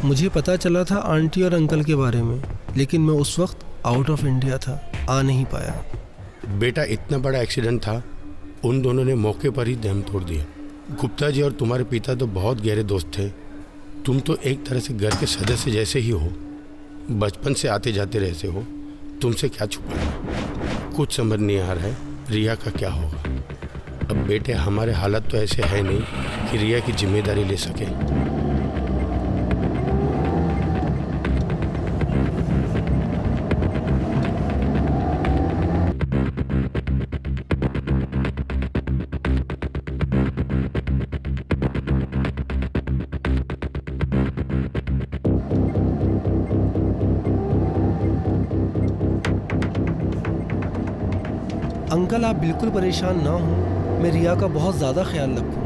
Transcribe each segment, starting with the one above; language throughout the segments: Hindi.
मुझे पता चला था आंटी और अंकल के बारे में, लेकिन मैं उस वक्त आउट ऑफ इंडिया था, आ नहीं पाया। बेटा इतना बड़ा एक्सीडेंट था, उन दोनों ने मौके पर ही दम तोड़ दिया। गुप्ता जी और तुम्हारे पिता तो बहुत गहरे दोस्त थे। तुम तो एक तरह से घर के सदस्य जैसे ही हो, बचपन से आते जाते रहते हो, तुमसे क्या छुपाना। कुछ समझ नहीं आ रहा है रिया का क्या होगा। अब बेटे हमारे हालत तो ऐसे है नहीं कि रिया की जिम्मेदारी ले सके। अंकल आप बिल्कुल परेशान ना हो, मैं रिया का बहुत ज़्यादा ख्याल रखूँगा।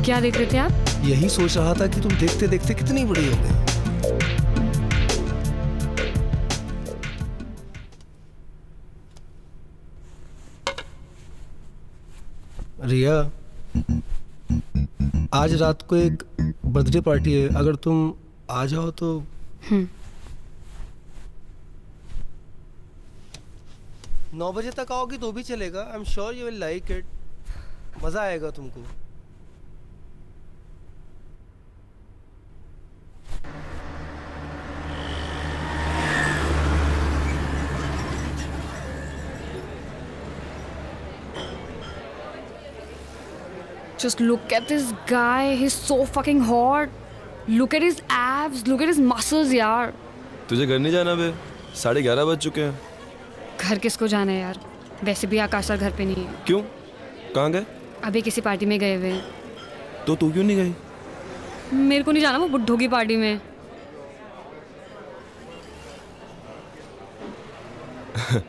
क्या देख रहे थे आप? यही सोच रहा था कि तुम देखते देखते कितनी बड़ी हो गई। रिया, आज रात को एक बर्थडे पार्टी है, अगर तुम आ जाओ तो। 9 बजे तक आओगी तो भी चलेगा। I am sure you will like it, मजा आएगा तुमको। Just look at this guy, he's so fucking hot. Look at his abs, look at his muscles यार। तुझे घर नहीं जाना बे? 11:30 बज चुके हैं। घर किसको जाना है यार? वैसे भी आकाश सर घर पे नहीं है। क्यों? कहाँ गए? अभी किसी पार्टी में गए हुए हैं। तो तू क्यों नहीं गई? मेरे को नहीं जाना वो बुड्ढों की पार्टी में।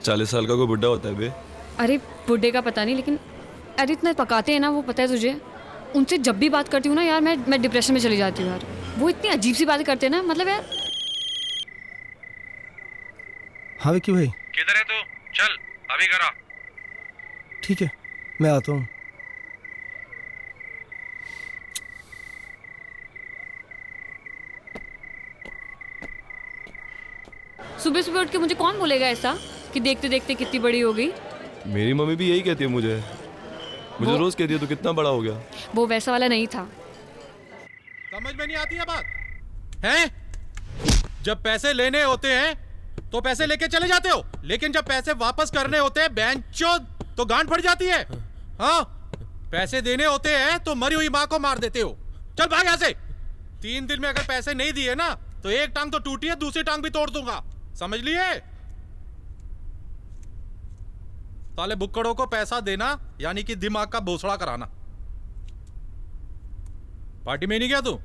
40 साल का कोई बुड्ढा होता है बे? अरे बुड्ढे का पता नहीं, लेकिन अरे इतना पकाते हैं ना वो, पता है तुझे? उनसे जब भी बात करती हूँ ना यार, मैं डिप्रेशन में चली जाती हूँ यार। वो इतनी अजीब सी बातें करते हैं ना, मतलब यार। हाँ विक्की भाई, किधर है तू? चल अभी करा। ठीक है मैं आता हूँ। सुबह सुबह उठ के मुझे कौन बोलेगा ऐसा कि देखते देखते कितनी बड़ी हो गई? मेरी मम्मी भी यही कहती है मुझे रोज कहती है तू कितना बड़ा हो गया। वो वैसा वाला नहीं था। समझ में नहीं आती है बात है? जब पैसे लेने होते हैं तो पैसे लेके चले जाते हो, लेकिन जब पैसे वापस करने होते हैं बेंचोद तो गांड फट जाती है। हाँ, पैसे देने होते हैं तो मरी हुई माँ को मार देते हो। चल भाग यहाँ से। 3 दिन में अगर पैसे नहीं दिए ना तो एक टांग तो टूटी है, दूसरी टांग भी तोड़ दूंगा, समझ लिए? साले बुक्कड़ों को पैसा देना यानी कि दिमाग का भोसड़ा कराना। पार्टी में नहीं गया तू?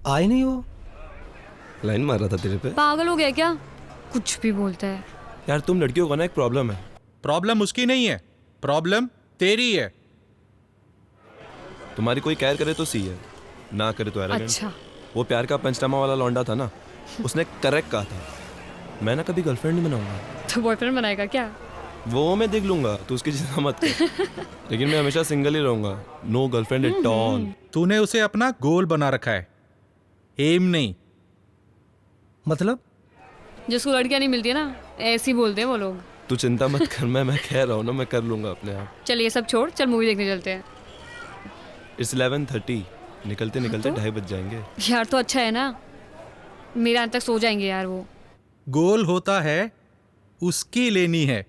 आए नहीं वो। लाइन मार रहा था तेरे पे। पागल हो गया क्या? कुछ भी बोलता है यार तुम लड़कियों का ना एक प्रॉब्लम है। प्रॉब्लम उसकी नहीं है, प्रॉब्लम तेरी है। तुम्हारी कोई केयर करे तो सी है, ना करे तो एरोगेंट। अच्छा। वो प्यार का पंचनामा वाला लौंडा था ना, उसने करेक्ट कहा था, मैं ना कभी गर्लफ्रेंड नहीं बनाऊंगा। तो बॉयफ्रेंड बनाएगा क्या? वो मैं देख लूंगा, तू उसकी चिंता मत कर। लेकिन मैं हमेशा सिंगल ही रहूंगा, नो गर्लफ्रेंड एट ऑल। तूने उसे अपना गोल बना रखा है, एम नहीं। मतलब जिसको लड़कियां नहीं मिलती है ना, ऐसे ही बोलते हैं वो लोग। तू चिंता मत कर, मैं कह रहा हूँ ना, मैं कर लूंगा अपने आप। चल ये सब छोड़, चल मूवी देखने चलते हैं। इट्स 11:30, निकलते निकलते तो? 2:30 बज जाएंगे। यार तो अच्छा है ना, मेरे अंत तक सो जाएंगे यार वो। गोल होता है उसकी लेनी है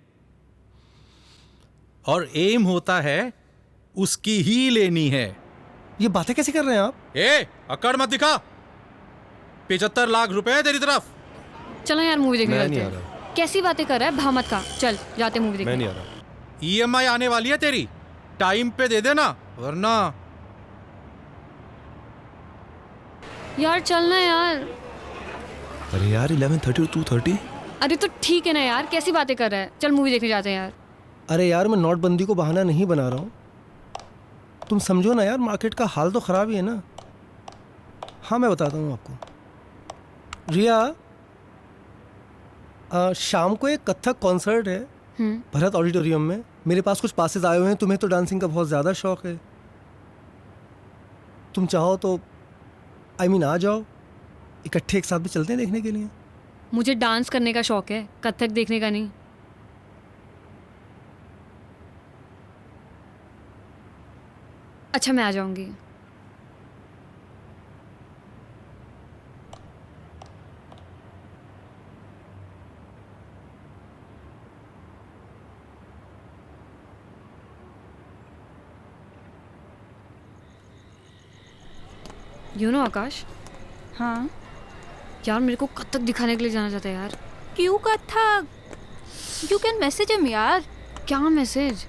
और एम होता है उसकी ही लेनी है। ये बातें कैसे कर रहे हैं आप? ए, अकड़ मत दिखा। 75 लाख रुपए है तेरी तरफ। चलो यार मूवी देखने मैं चलते नहीं आ हैं। रहा। कैसी बातें कर रहा है, भामत का। चल जाते मूवी मैं देखने। नहीं आ रहा। ईएमआई आने वाली है तेरी, टाइम पे दे देना वरना। यार चलना यार। अरे यार 11:30 और 2:30। अरे तो ठीक है ना यार, कैसी बातें कर रहा है। चल मूवी देखने जाते हैं यार। अरे यार मैं नोटबंदी को बहाना नहीं बना रहा हूँ, तुम समझो ना यार, मार्केट का हाल तो ख़राब ही है ना। हाँ मैं बताता हूँ आपको। रिया, शाम को एक कथक कॉन्सर्ट है भरत ऑडिटोरियम में। मेरे पास कुछ पासेस आए हुए हैं, तुम्हें तो डांसिंग का बहुत ज़्यादा शौक है। तुम चाहो तो आ जाओ, इकट्ठे एक साथ भी चलते हैं देखने के लिए। मुझे डांस करने का शौक है, कथक देखने का नहीं। अच्छा मैं आ जाऊंगी। आकाश। हाँ, यार मेरे को कथक दिखाने के लिए जाना चाहता है यार। क्यों Kathak? You can message him यार। क्या message?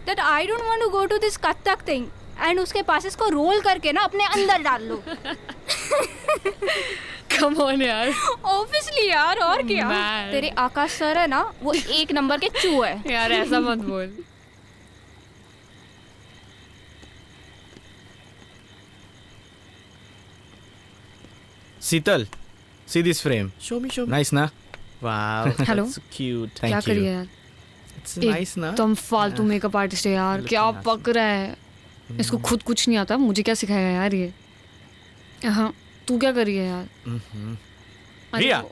That I don't want to go to this Kathak thing and उसके पास इसको रोल करके ना अपने अंदर डाल लो। कम ऑन यार। Obviously यार, और क्या? Man. तेरे आकाश सर है ना, वो 1 नंबर के चू है। यार ऐसा मत बोल। Sital, see this frame. Show me. Nice, na? Wow. Hello. That's cute. क्या Thank करिए you. यार? It's nice, na? एकदम फालतू मेकअप आर्टिस्ट है यार। क्या पक रहा है, इसको खुद कुछ नहीं आता, मुझे क्या सिखाएगा यार ये। हाँ तू क्या करी है यार? अरे रिया। वो-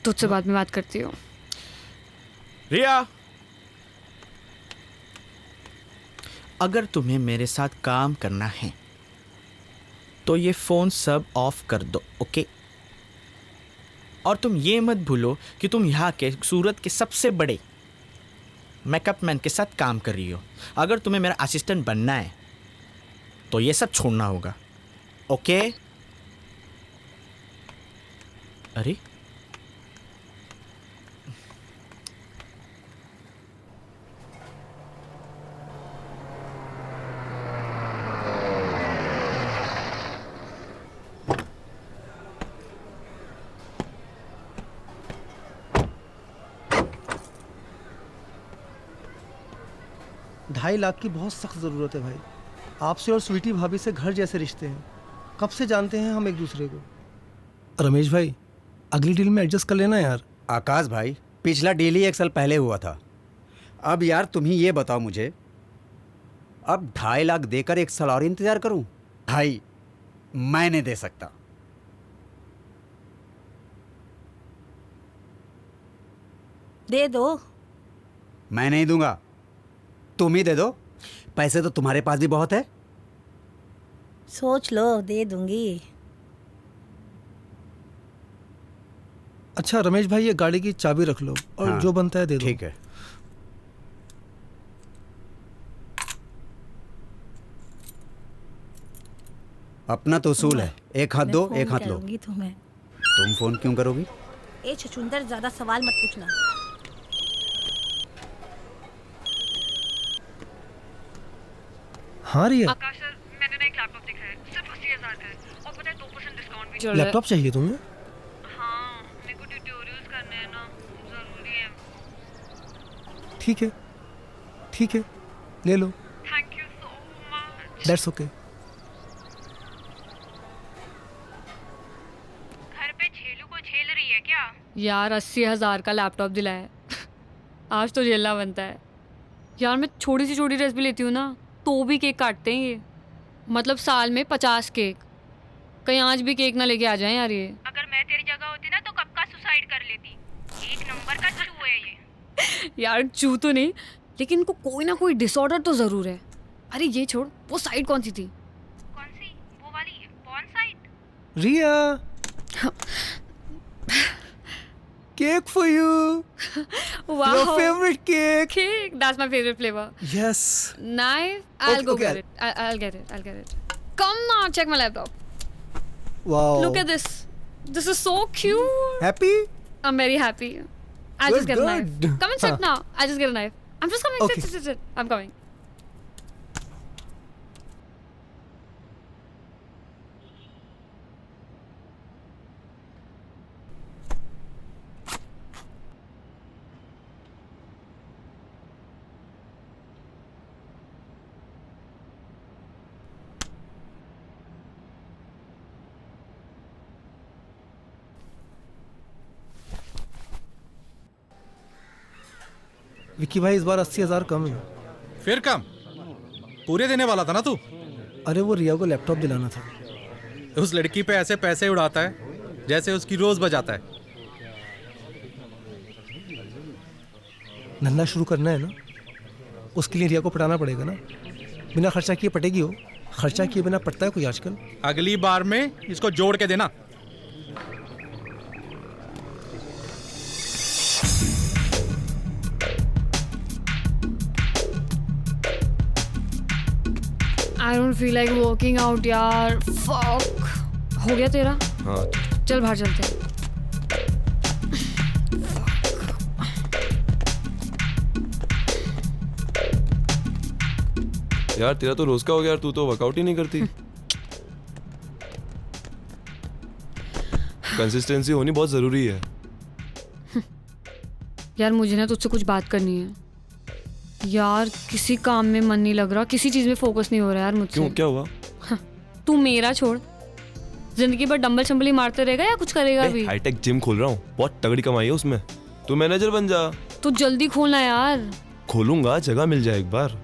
तुझसे बाद में बात करती हूँ। रिया, अगर तुम्हें मेरे साथ काम करना है तो ये फ़ोन सब ऑफ कर दो, ओके? और तुम ये मत भूलो कि तुम यहाँ के सूरत के सबसे बड़े मेकअप मैन के साथ काम कर रही हो। अगर तुम्हें मेरा असिस्टेंट बनना है तो ये सब छोड़ना होगा, ओके? अरे ढाई लाख की बहुत सख्त ज़रूरत है भाई। आपसे और स्वीटी भाभी से घर जैसे रिश्ते हैं, कब से जानते हैं हम एक दूसरे को। रमेश भाई, अगली डील में एडजस्ट कर लेना यार। आकाश भाई, पिछला डील ही 1 साल पहले हुआ था। अब यार तुम ही ये बताओ मुझे, अब 2.5 लाख देकर 1 साल और इंतजार करूं? भाई मैं नहीं दे सकता। दे दो। मैं नहीं दूंगा, तुम ही दे दो, पैसे तो तुम्हारे पास भी बहुत है। सोच लो, दे दूंगी। अच्छा रमेश भाई, ये गाड़ी की चाबी रख लो और हाँ, जो बनता है दे दो। ठीक है। अपना तो उसूल है, एक हाथ मैं दो फोन एक हाथ लो। करूंगी तुम्हें। तुम फोन क्यों करोगी? ए छछूंदर, ज्यादा सवाल मत पूछना। हाँ रिया, आकाश सर, मैंने ना एक लैपटॉप देखा है, सिर्फ 80,000 का है और पता है 2% डिस्काउंट भी चल रहा है। लैपटॉप चाहिए तुम्हें? हाँ, मेरे को ट्यूटोरियल्स करने हैं ना, जरूरी है। ठीक है, ठीक है, ले लो। Thank you so much. That's okay. घर पे छेलू को झेल रही है क्या? यार 80,000 का लैपटॉप दिलाया है। आज तो झेलना बनता है। यार मैं छोटी सी छोटी ड्रेस भी लेती हूँ ना, तो भी केक काटते हैं ये। मतलब साल में 50 केक। कहीं आज भी केक ना लेके आ जाएं यार ये। अगर मैं तेरी जगह होती ना तो कब का सुसाइड कर लेती। एक नंबर का चू है ये। यार चू तो नहीं, लेकिन इनको कोई ना कोई डिसऑर्डर तो ज़रूर है। अरे ये छोड़, वो साइड कौन सी थी? कौन सी? वो वाली कौन side? Riya, cake for you. Wow. Your favorite cake. Cake. That's my favorite flavor. Yes. Nice. I'll Okay, go okay. get it. I'll get it. I'll get it. Come now, check my laptop. Wow. Look at this. This is so cute. Happy? I'm very happy. I'll Good, just get a knife. good. Come and sit Huh. now. I'll just get a knife. I'm just coming. Okay. Sit. I'm coming. Vicky भाई, इस बार 80,000 कम है। फिर कम? पूरे देने वाला था ना तू। अरे वो रिया को लैपटॉप दिलाना था। उस लड़की पे ऐसे पैसे उड़ाता है जैसे उसकी रोज बजाता है। धंधा शुरू करना है ना, उसके लिए रिया को पटाना पड़ेगा ना। बिना खर्चा किए पटेगी हो? खर्चा किए बिना पटता है कोई आजकल? अगली बार में इसको जोड़ के देना। I don't feel like working out यार। Fuck. हो गया तेरा? हाँ, चल बाहर चलते हैं। यार तेरा तो रोज का हो गया यार, तू तो वर्कआउट ही नहीं करती। कंसिस्टेंसी होनी बहुत जरूरी है। यार मुझे ना तुझसे कुछ बात करनी है। यार किसी काम में मन नहीं लग रहा, किसी चीज में फोकस नहीं हो रहा यार मुझसे। क्यों, क्या हुआ? तू मेरा छोड़, जिंदगी भर डंबल शंबल ही मारते रहेगा या कुछ करेगा भी? हाईटेक जिम खोल रहा हूँ, बहुत तगड़ी कमाई है उसमें। तू मैनेजर बन जा। तू जल्दी खोलना यार। खोलूंगा, जगह मिल जाए एक बार।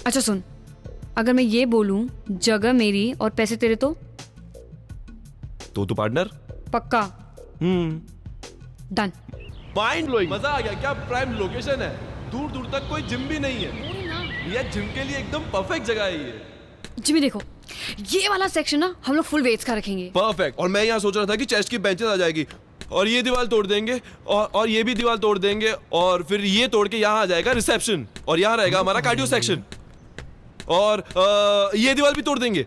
अच्छा सुन, अगर मैं ये बोलूं जगह मेरी और पैसे तेरे, तो तू पार्टनर पक्का? डन। माइंड ब्लोइंग, मजा आ गया। क्या प्राइम लोकेशन है, दूर दूर तक कोई जिम भी नहीं है। ये जिम के लिए एकदम परफेक्ट जगह है ये। जिमी देखो, ये वाला सेक्शन ना हम लोग फुल वेट्स का रखेंगे। परफेक्ट। और मैं यहाँ सोच रहा था कि चेस्ट की बेंचेस आ जाएगी और ये दीवार तोड़ देंगे और ये भी दीवार तोड़ देंगे और फिर ये तोड़ के यहाँ आ जाएगा रिसेप्शन और यहाँ रहेगा हमारा कार्डियो सेक्शन और ये दीवार भी तोड़ देंगे।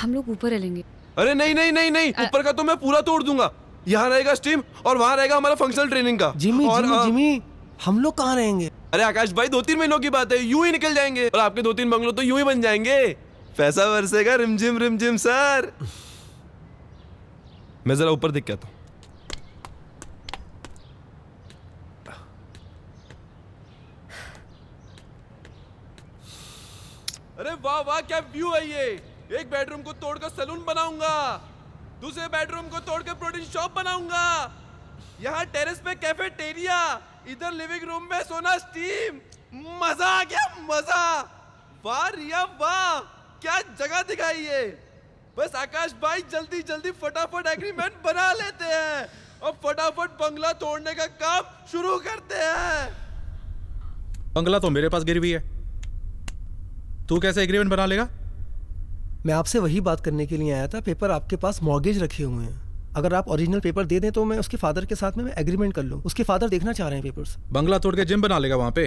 हम लोग ऊपर रहेंगे। अरे नहीं नहीं नहीं नहीं, ऊपर का तो मैं पूरा तोड़ दूंगा। यहाँ रहेगा स्टीम और वहाँ रहेगा हमारा फंक्शनल ट्रेनिंग का। जिमी और जिमी जिमी, हम लोग कहाँ रहेंगे? अरे आकाश भाई, 2-3 महीनों की बात है, यूं ही निकल जाएंगे और आपके 2-3 बंगलो तो यूं ही बन जाएंगे। पैसा बरसेगा रिमझिम सर। मैं जरा ऊपर देख के आता हूं। अरे वाह वाह, क्या व्यू है ये। एक बेडरूम को तोड़कर सैलून बनाऊंगा, दूसरे बेडरूम को तोड़कर प्रोटीन शॉप बनाऊंगा, यहाँ टेरेस पे कैफेटेरिया, इधर लिविंग रूम में सोना स्टीम। मजा आ गया, मजा। वाह रिया वाह, क्या जगह दिखाई है। बस आकाश भाई जल्दी जल्दी फटाफट एग्रीमेंट बना लेते हैं और फटाफट बंगला तोड़ने का काम शुरू करते हैं। बंगला तो मेरे पास गिरवी है, तू कैसे एग्रीमेंट बना लेगा? मैं आपसे वही बात करने के लिए आया था। पेपर आपके पास मॉर्गेज रखे हुए हैं, अगर आप ओरिजिनल पेपर दे दें तो मैं उसके फादर के साथ में एग्रीमेंट कर लूँ। उसके फादर देखना चाह रहे हैं पेपर्स। बंगला तोड़ के जिम बना लेगा वहां पे?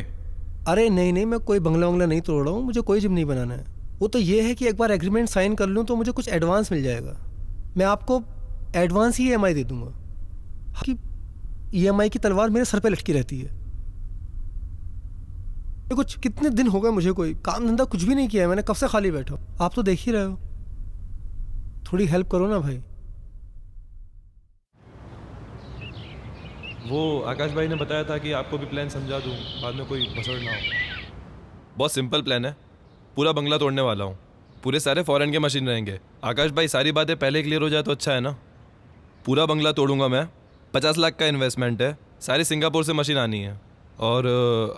अरे नहीं नहीं, मैं कोई बंगला वंगला नहीं तोड़ रहा हूँ, मुझे कोई जिम नहीं बनाना है। वो तो ये है कि एक बार एग्रीमेंट साइन कर लूँ तो मुझे कुछ एडवांस मिल जाएगा। मैं आपको एडवांस ही EMI दे दूंगा। कि EMI की तलवार मेरे सर पे लटकी रहती है। कुछ कितने दिन हो गए मुझे कोई काम धंधा कुछ भी नहीं किया है, मैंने कब से खाली बैठा हूँ। आप तो देख ही रहे हो, थोड़ी हेल्प करो ना भाई। वो आकाश भाई ने बताया था कि आपको भी प्लान समझा दूं, बाद में कोई भसड़ ना हो। बहुत सिंपल प्लान है, पूरा बंगला तोड़ने वाला हूँ। पूरे सारे फॉरेन के मशीन रहेंगे। आकाश भाई सारी बातें पहले क्लियर हो जाए तो अच्छा है ना। पूरा बंगला तोड़ूंगा मैं, 50 लाख का इन्वेस्टमेंट है, सारी सिंगापुर से मशीन आनी है। और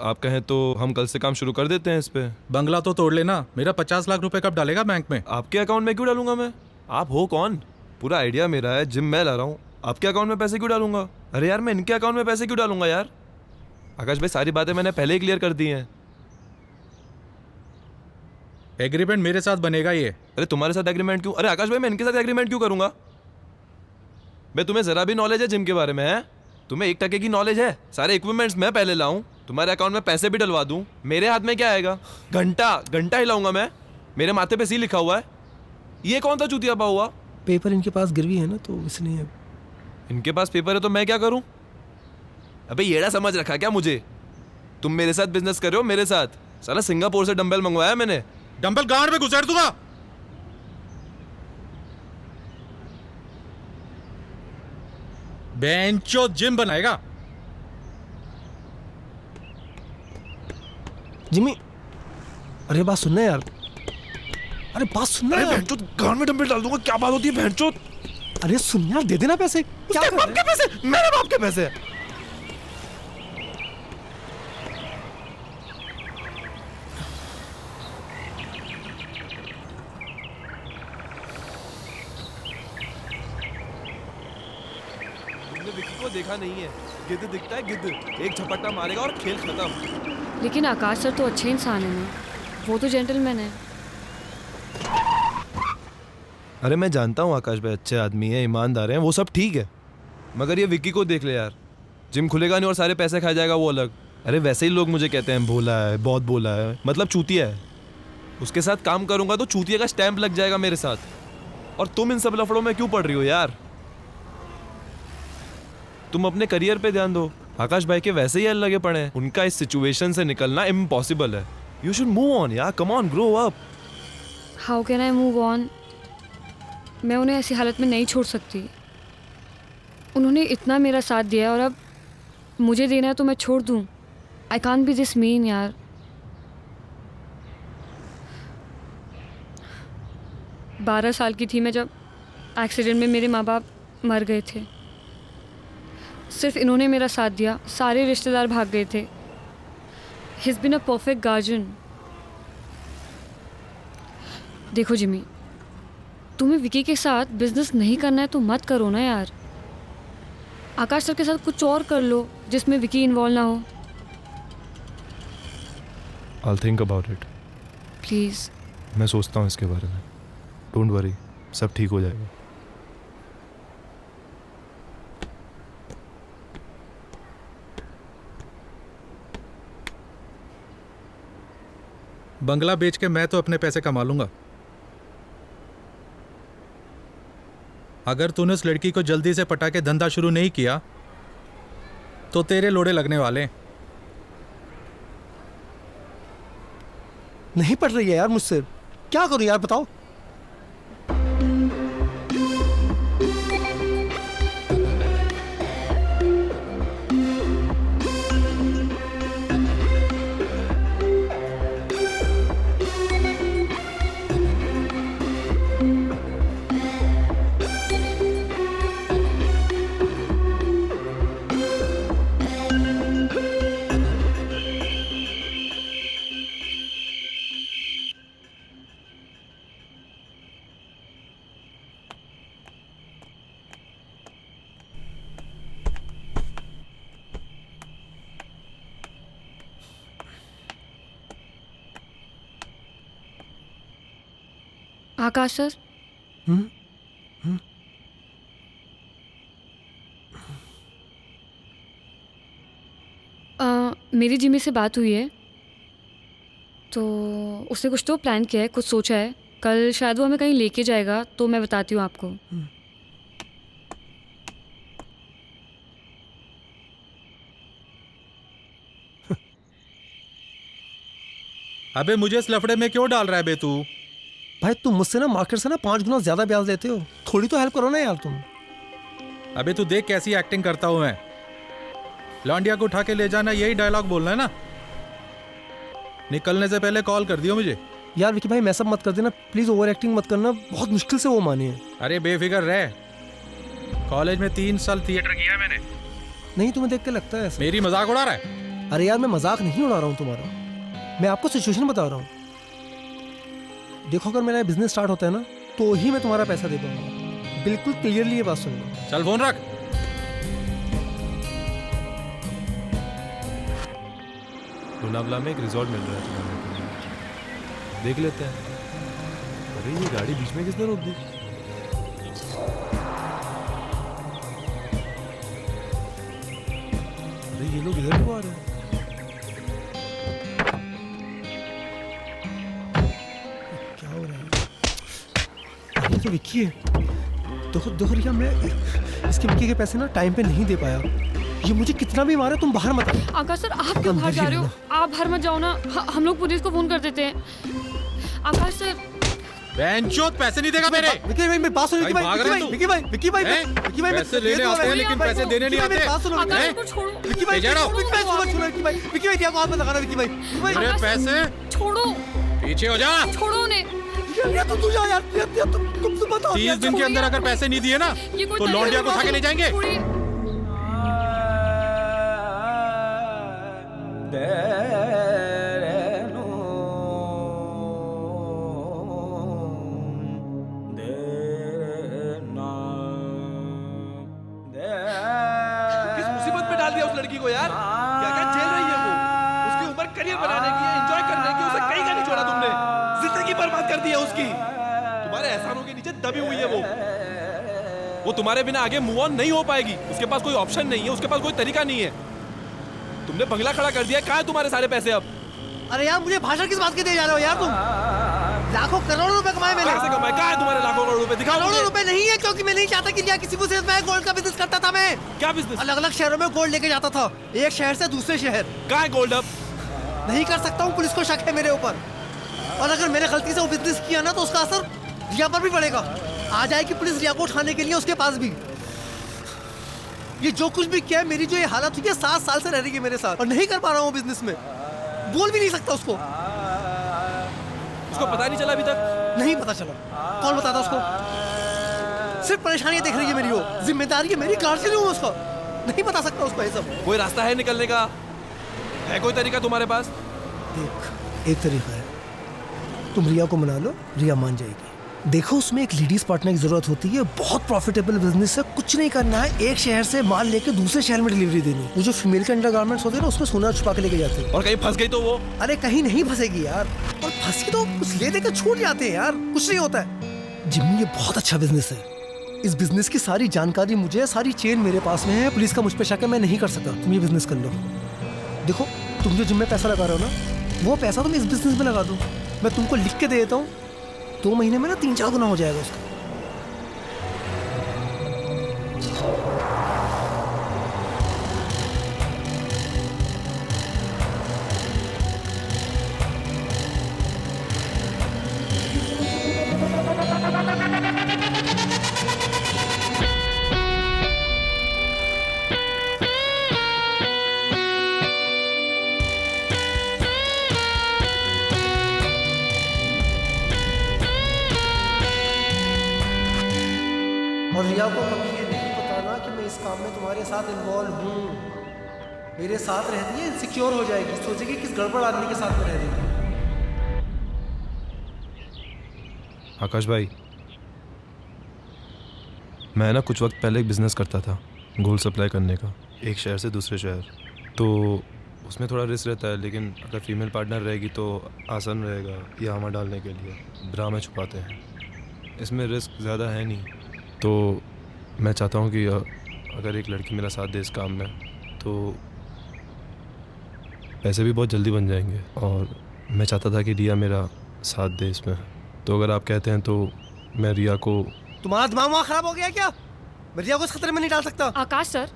आप कहें तो हम कल से काम शुरू कर देते हैं इस पे। बंगला तो तोड़ लेना, मेरा 50 लाख रुपए कब डालेगा बैंक में? आपके अकाउंट में क्यों डालूंगा मैं? आप हो कौन? पूरा आइडिया मेरा है, जिम मैं ला रहा हूँ, आपके अकाउंट में पैसे क्यों डालूंगा? अरे यार मैं इनके अकाउंट में पैसे क्यों डालूंगा यार? आकाश भाई सारी बातें मैंने पहले ही क्लियर कर दी हैं। एग्रीमेंट मेरे साथ बनेगा ये। अरे तुम्हारे साथ एग्रीमेंट क्यों? अरे आकाश भाई मैं इनके साथ एग्रीमेंट क्यों करूंगा? भाई तुम्हें जरा भी नॉलेज है जिम के बारे में? है तुम्हें 1% की नॉलेज है? सारे इक्विपमेंट्स मैं पहले लाऊं, तुम्हारे अकाउंट में पैसे भी डलवा दूं, मेरे हाथ में क्या आएगा? घंटा हिलाऊंगा मैं, मेरे माथे पे सी लिखा हुआ है। ये कौन सा चूतिया पा हुआ? पेपर इनके पास गिरवी है ना, तो इसलिए। इनके पास पेपर है तो मैं क्या करूं? अबे येड़ा समझ रखा क्या मुझे? तुम मेरे साथ बिजनेस कर रहे हो, मेरे साथ। साला सिंगापुर से डंबल मंगवाया मैंने। डंबल गांड में घुसेड़ दूंगा। बेंचो जिम बनाएगा। जिमी, अरे बात सुनना यार, अरे बात सुनना यार। बेंचो गांड में डंबल डाल दूंगा, क्या बात होती है बेंचो? अरे सुन यार, दे देना पैसे। क्या उसके बाप के पैसे? मेरे बाप के पैसे? तुमने विकी को देखा नहीं है, गिद्ध दिखता है गिद्ध, एक झपट्टा मारेगा और खेल खत्म। लेकिन आकाश सर तो अच्छे इंसान है ना, वो तो जेंटलमैन है। अरे मैं जानता हूँ आकाश भाई अच्छे आदमी है, ईमानदार हैं, वो सब ठीक है, मगर ये विक्की को देख ले यार, जिम खुलेगा नहीं और सारे पैसे खा जाएगा वो अलग। अरे वैसे ही लोग मुझे कहते हैं भोला है, बहुत भोला है, मतलब चूतिया है। उसके साथ काम करूंगा तो चूतिया का स्टैंप लग जाएगा मेरे साथ। और तुम इन सब लफड़ों में क्यों पड़ रही हो यार? तुम अपने करियर पे ध्यान दो। आकाश भाई के वैसे ही हल लगे पड़े हैं, उनका इस सिचुएशन से निकलना इम्पॉसिबल है। यू शुड मूव ऑन यार, come on, grow up. How can I move on? मैं उन्हें ऐसी हालत में नहीं छोड़ सकती। उन्होंने इतना मेरा साथ दिया और अब मुझे देना है तो मैं छोड़ दूँ? I can't be this mean यार। बारह साल की थी मैं जब एक्सीडेंट में मेरे माँ बाप मर गए थे। सिर्फ इन्होंने मेरा साथ दिया, सारे रिश्तेदार भाग गए थे। He is been a perfect guardian. देखो जिमी, तुम्हें विकी के साथ बिजनेस नहीं करना है तो मत करो ना यार। आकाश सर के साथ कुछ और कर लो जिसमें विकी इन्वॉल्व ना हो। I'll think about it. Please. मैं सोचता हूँ इसके बारे में। डोंट वरी, सब ठीक हो जाएगा। बंगला बेच के मैं तो अपने पैसे कमा लूंगा। अगर तूने उस लड़की को जल्दी से पटा के धंधा शुरू नहीं किया तो तेरे लोड़े लगने वाले हैं। नहीं पड़ रही है यार मुझसे, क्या करूं यार बताओ। आकाश सर, मेरी जिम्मी से बात हुई है, तो उसने कुछ तो प्लान किया है, कुछ सोचा है। कल शायद वो हमें कहीं लेके जाएगा, तो मैं बताती हूँ आपको। अबे मुझे इस लफड़े में क्यों डाल रहा है बे तू? भाई तुम मुझसे ना मार्केट से ना 5 गुना ज्यादा ब्याज लेते हो, थोड़ी तो हेल्प करो ना यार तुम। अबे तू देख कैसी एक्टिंग करता हूँ मैं। लौंडिया को उठा के ले जाना, यही डायलॉग बोलना है ना? निकलने से पहले कॉल कर दियो मुझे। यार विकी भाई मैसअप मत कर देना प्लीज, ओवर एक्टिंग मत करना, बहुत मुश्किल से वो माने हैं। अरे बेफिक्र रह, कॉलेज में 3 साल थिएटर किया है मैंने। नहीं तुम्हें देख के लगता है ऐसा। मेरी मजाक उड़ा रहा है? अरे यार मैं मजाक नहीं उड़ा रहा हूँ तुम्हारा, मैं आपको सिचुएशन बता रहा हूँ। देखो अगर मेरा बिजनेस स्टार्ट होता है ना, तो ही मैं तुम्हारा पैसा दे पाऊंगा, बिल्कुल क्लियरली ये बात सुन लो। चल फोन रख। लोनावला में एक रिजॉर्ट मिल रहा है तुम्हारे को, देख लेते हैं। अरे ये गाड़ी बीच में किसने रोक दी? अरे ये लोग इधर क्यों आ रहे हैं? क्या हो रहा है? ये तो विक्की है। देखो रिया, मैं इसके विक्की के पैसे ना टाइम पे नहीं दे पाया। ये मुझे कितना भी मारे, तुम बाहर मत। आकाश सर आप क्यों बाहर जा रहे हो? आप बाहर मत जाओ ना, हम लोग पुलिस को फोन कर देते हैं। आकाश सर, बेंचोद पैसे नहीं देगा मेरे। विक्की भाई मेरी बात सुनो। विक्की भाई पैसे लेने आते हैं लेकिन पैसे देने नहीं आते। आकाश को छोड़ो। विक्की भाई दिया को हाथ में लगा रहा। विक्की भाई मेरे पैसे छोड़ो, पीछे हो जा। छोड़ो उन्हें। तू जा यार, तुम बताओ। 30 दिन के अंदर अगर पैसे नहीं दिए ना, तो लौंडिया को उठा के ले जाएंगे। किस मुसीबत में डाल दिया उस लड़की को यार? क्या क्या झेल रही है वो? उसकी उम्र करियर बनाने की, एंजॉय करने की, उसे कहीं का नहीं छोड़ा तुमने। जिंदगी बर्बाद कर दी है उसकी। तुम्हारे एहसानों के नीचे दबी हुई है वो तुम्हारे बिना आगे मूव ऑन नहीं हो पाएगी। उसके पास कोई ऑप्शन नहीं है, उसके पास कोई तरीका नहीं है। तुमने बंगला खड़ा कर दिया, कहाँ है तुम्हारे सारे पैसे अब? अरे यार मुझे भाषण किस बात के दे जा रहे हो यार तुम? लाखों करोड़ों रुपए कमाए मैंने। कैसे कमाए? कहाँ है तुम्हारे लाखों करोड़ रुपए? दिखाओ। करोड़ों रुपए नहीं है, क्योंकि मैं नहीं चाहता कि किसी को सिर्फ मैं गोल्ड का बिजनेस करता था। मैं क्या बिजनेस? अलग अलग शहरों में गोल्ड लेके जाता था, एक शहर से दूसरे शहर। कहाँ है गोल्ड अब? नहीं कर सकता हूँ, पुलिस को शक है मेरे ऊपर। और अगर मैंने गलती से वो बिजनेस किया ना, तो उसका असर रिया पर भी पड़ेगा। आ जाएगी पुलिस रिया को उठाने के लिए उसके पास भी। ये जो कुछ भी किया है, मेरी जो ये हालत हुई है, 7 साल से रह रही है मेरे साथ, और नहीं कर पा रहा हूँ बिजनेस में। बोल भी नहीं सकता उसको पता नहीं चला अभी तक? नहीं पता चला। कौन बताता उसको? सिर्फ परेशानियां देख रही है मेरी वो। जिम्मेदारी है मेरी, गार्जियन हूँ उसका। नहीं बता सकता उसको ये सब। कोई रास्ता है निकलने का? है कोई तरीका तुम्हारे पास? देख, एक तरीका है, तुम रिया को मना लो, रिया मान जाएगी। देखो उसमें एक लेडीज पार्टनर की जरूरत होती है, बहुत प्रॉफिटेबल बिजनेस है। कुछ नहीं करना है, एक शहर से माल लेके दूसरे शहर में डिलीवरी देनी। वो जो फीमेल के अंडरगारमेंट्स होते हैं ना, उसमें सोना छुपा के लेके जाते हैं। और कहीं फंस गई तो वो? अरे कहीं नहीं फंसेगी यार, और फंसी तो कुछ ले देकर छूट जाते हैं यार, कुछ नहीं होता है। जिम्मी ये बहुत अच्छा बिजनेस है। इस बिजनेस की सारी जानकारी मुझे, सारी चेन मेरे पास में है। पुलिस का मुझ पे शक है, मैं नहीं कर सकता। तुम ये बिजनेस कर लो। देखो तुम जो जिम में पैसा लगा रहे हो ना, वो पैसा तुम इस बिजनेस में लगा दो। मैं तुमको लिख के दे देता हूँ, 2 महीने में ना 3-4 गुना हो जाएगा उसका। और रिया को कभी ये नहीं बताना कि मैं इस काम में तुम्हारे साथ इन्वॉल्व हूँ। मेरे साथ रहती है, इनसिक्योर हो जाएगी, सोचेगी किस गड़बड़ आदमी के साथ में रह रही है। आकाश भाई, मैं ना कुछ वक्त पहले एक बिजनेस करता था, गोल्ड सप्लाई करने का, एक शहर से दूसरे शहर। तो उसमें थोड़ा रिस्क रहता है, लेकिन अगर फीमेल पार्टनर रहेगी तो आसान रहेगा ये हमें डालने के लिए। ब्रा में छुपाते हैं। इसमें रिस्क ज़्यादा है नहीं, तो मैं चाहता हूँ कि अगर एक लड़की मेरा साथ दे इस काम में तो पैसे भी बहुत जल्दी बन जाएंगे, और मैं चाहता था कि रिया मेरा साथ दे इसमें। तो अगर आप कहते हैं तो मैं रिया को। तुम्हारा दिमाग वहाँ खराब हो गया क्या? मैं रिया को इस खतरे में नहीं डाल सकता। आकाश सर,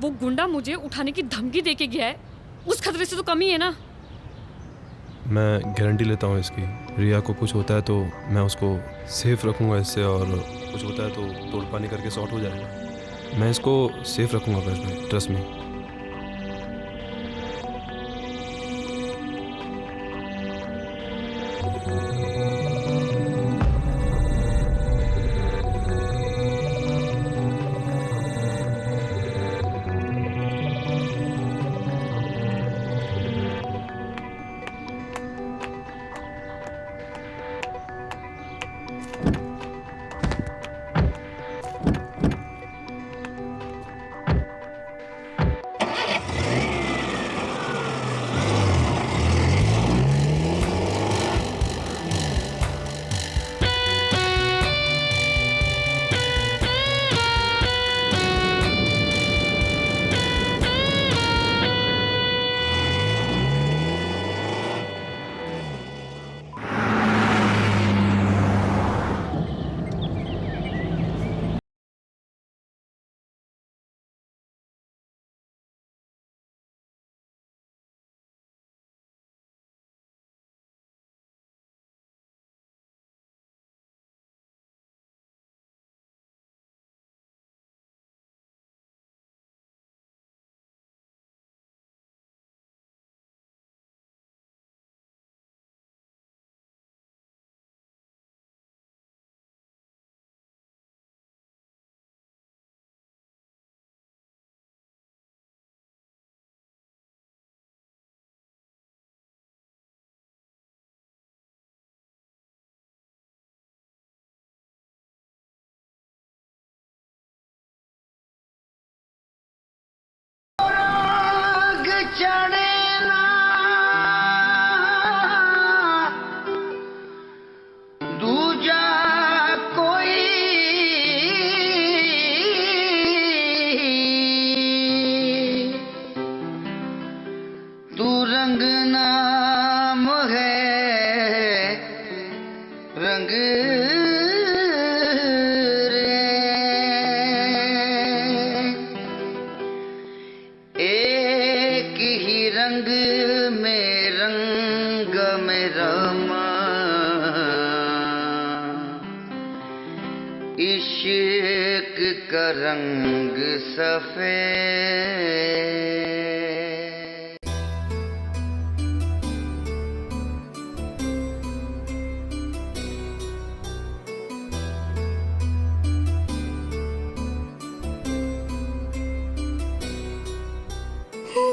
वो गुंडा मुझे उठाने की धमकी दे के गया है, उस खतरे से तो कम ही है ना। मैं गारंटी लेता हूँ इसकी, रिया को कुछ होता है तो मैं उसको सेफ रखूँगा इससे, और कुछ होता है तो तोड़ पानी करके सॉर्ट हो जाएगा। मैं इसको सेफ रखूँगा आकाश भाई, ट्रस्ट मी। इश्क का रंग सफेद।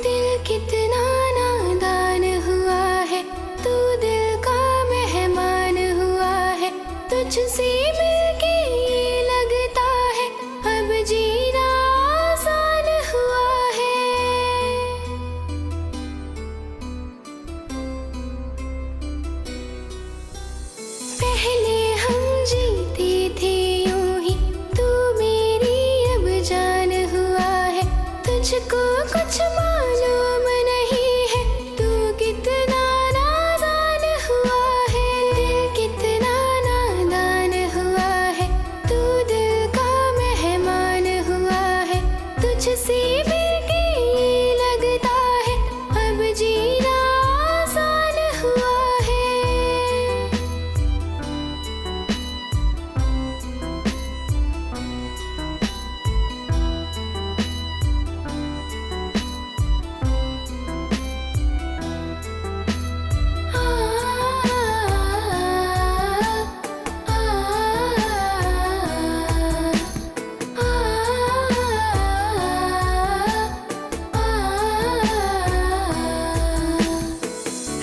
दिल कितना नादान हुआ है, तू दिल का मेहमान हुआ है, तुझसे मिलके ये लगता है अब जीना आसान हुआ है। पहले हम जीते थे यूं ही, तू मेरी अब जान हुआ है, तुझको कुछ मालूम नहीं है, तू कितना नादान हुआ है। दिल कितना नादान हुआ है, तू दिल का मेहमान हुआ है, तुझसे मिलके ये लगता है अब जीना आसान हुआ है।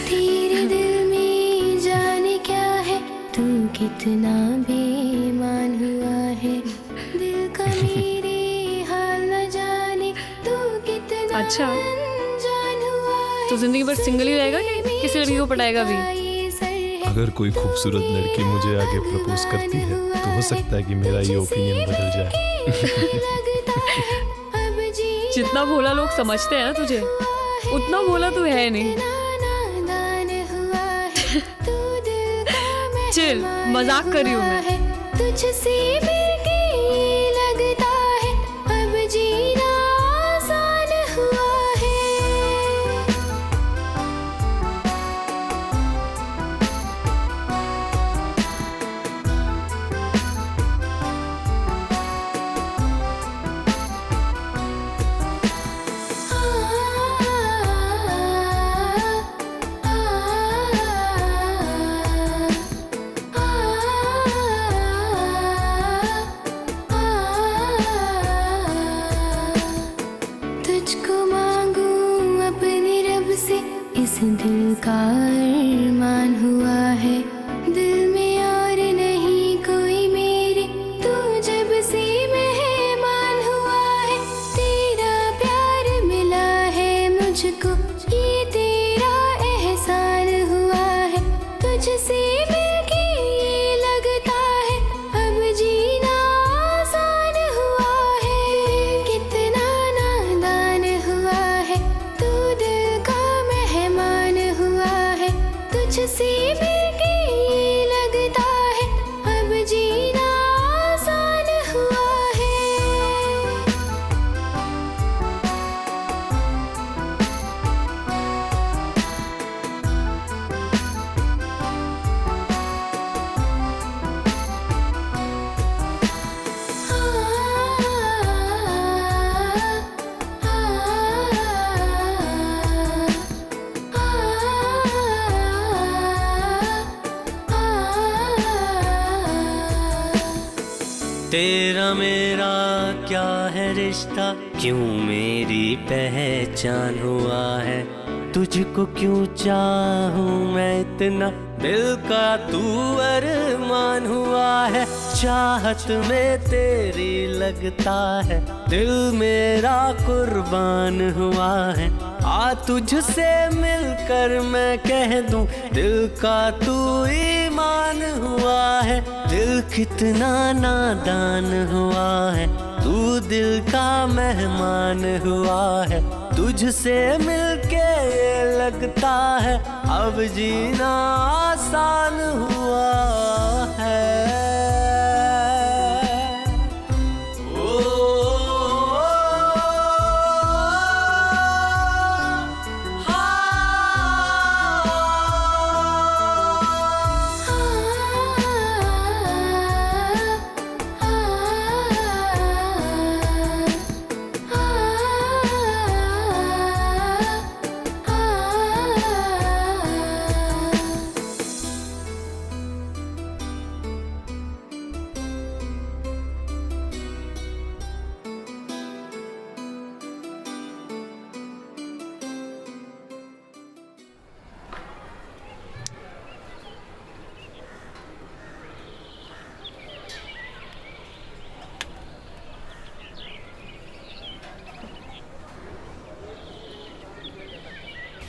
तेरे दिल में जाने क्या है, तू कितना बेईमान हुआ है, दिल का मेरे हाल न जाने, तू कितना अच्छा। अनजान हुआ है। तो जिंदगी भर सिंगल ही रहेगा कि किसी लड़की को पटाएगा भी? अगर कोई खूबसूरत लड़की मुझे आगे प्रपोज करती है तो हो सकता है कि मेरा ये ओपिनियन बदल जाए। जितना भोला लोग समझते हैं ना तुझे, उतना भोला तू है नहीं। चिल, मजाक कर रही हूँ मैं। तुझसे मिलके लगता है अब जीना आसान हुआ है। तुझको मांगू अपने रब से, इस दिल का अरमान हुआ है। दिल में और नहीं कोई मेरे, तू जब से मेहमान हुआ है। तेरा प्यार मिला है मुझको, ये तेरा एहसान हुआ है। तुझसे मिलके ये लगता है अब जीना आसान हुआ है। कितना नादान हुआ है, तू दिल का मेहमान हुआ है। तुझसे मिलके ये लगता है अब जीना आसान हुआ है। तेरा मेरा क्या है रिश्ता, क्यों मेरी पहचान हुआ है। तुझको क्यों चाहूं मैं इतना, दिल का तू अरमान हुआ है। चाहत में तेरी लगता है दिल मेरा कुर्बान हुआ है। आ तुझसे मिलकर मैं कह दूं, दिल का तू ईमान हुआ है। दिल कितना नादान हुआ है, तू दिल का मेहमान हुआ है। तुझसे मिलके ये लगता है अब जीना आसान हुआ है।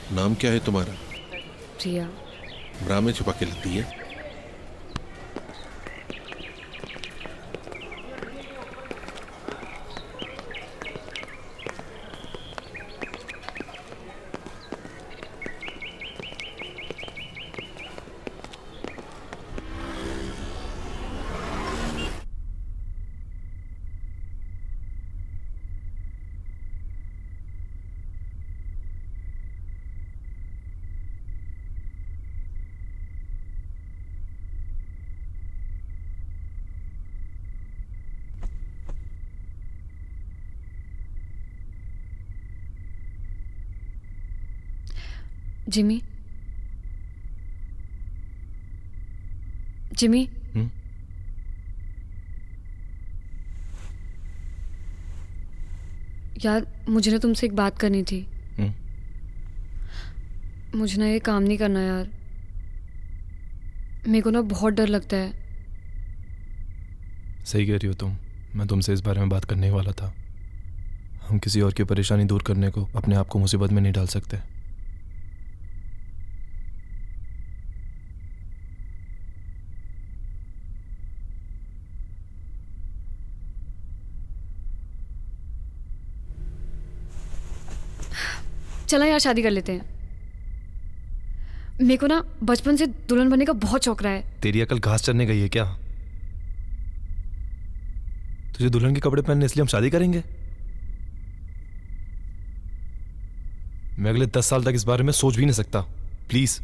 नाम क्या है तुम्हारा? प्रिया। ब्रा में छुपा के लगती है। जिमी, जिमी, यार मुझे ना तुमसे एक बात करनी थी। मुझे ना ये काम नहीं करना यार, मेरे को ना बहुत डर लगता है। सही कह रही हो तुम, मैं तुमसे इस बारे में बात करने वाला था। हम किसी और की परेशानी दूर करने को अपने आप को मुसीबत में नहीं डाल सकते। चला यार शादी कर लेते हैं। मेरे को ना बचपन से दुल्हन बनने का बहुत शौक रहा है। तेरी अकल घास चरने गई है क्या? तुझे दुल्हन के कपड़े पहनने इसलिए हम शादी करेंगे? मैं अगले 10 साल तक इस बारे में सोच भी नहीं सकता। प्लीज।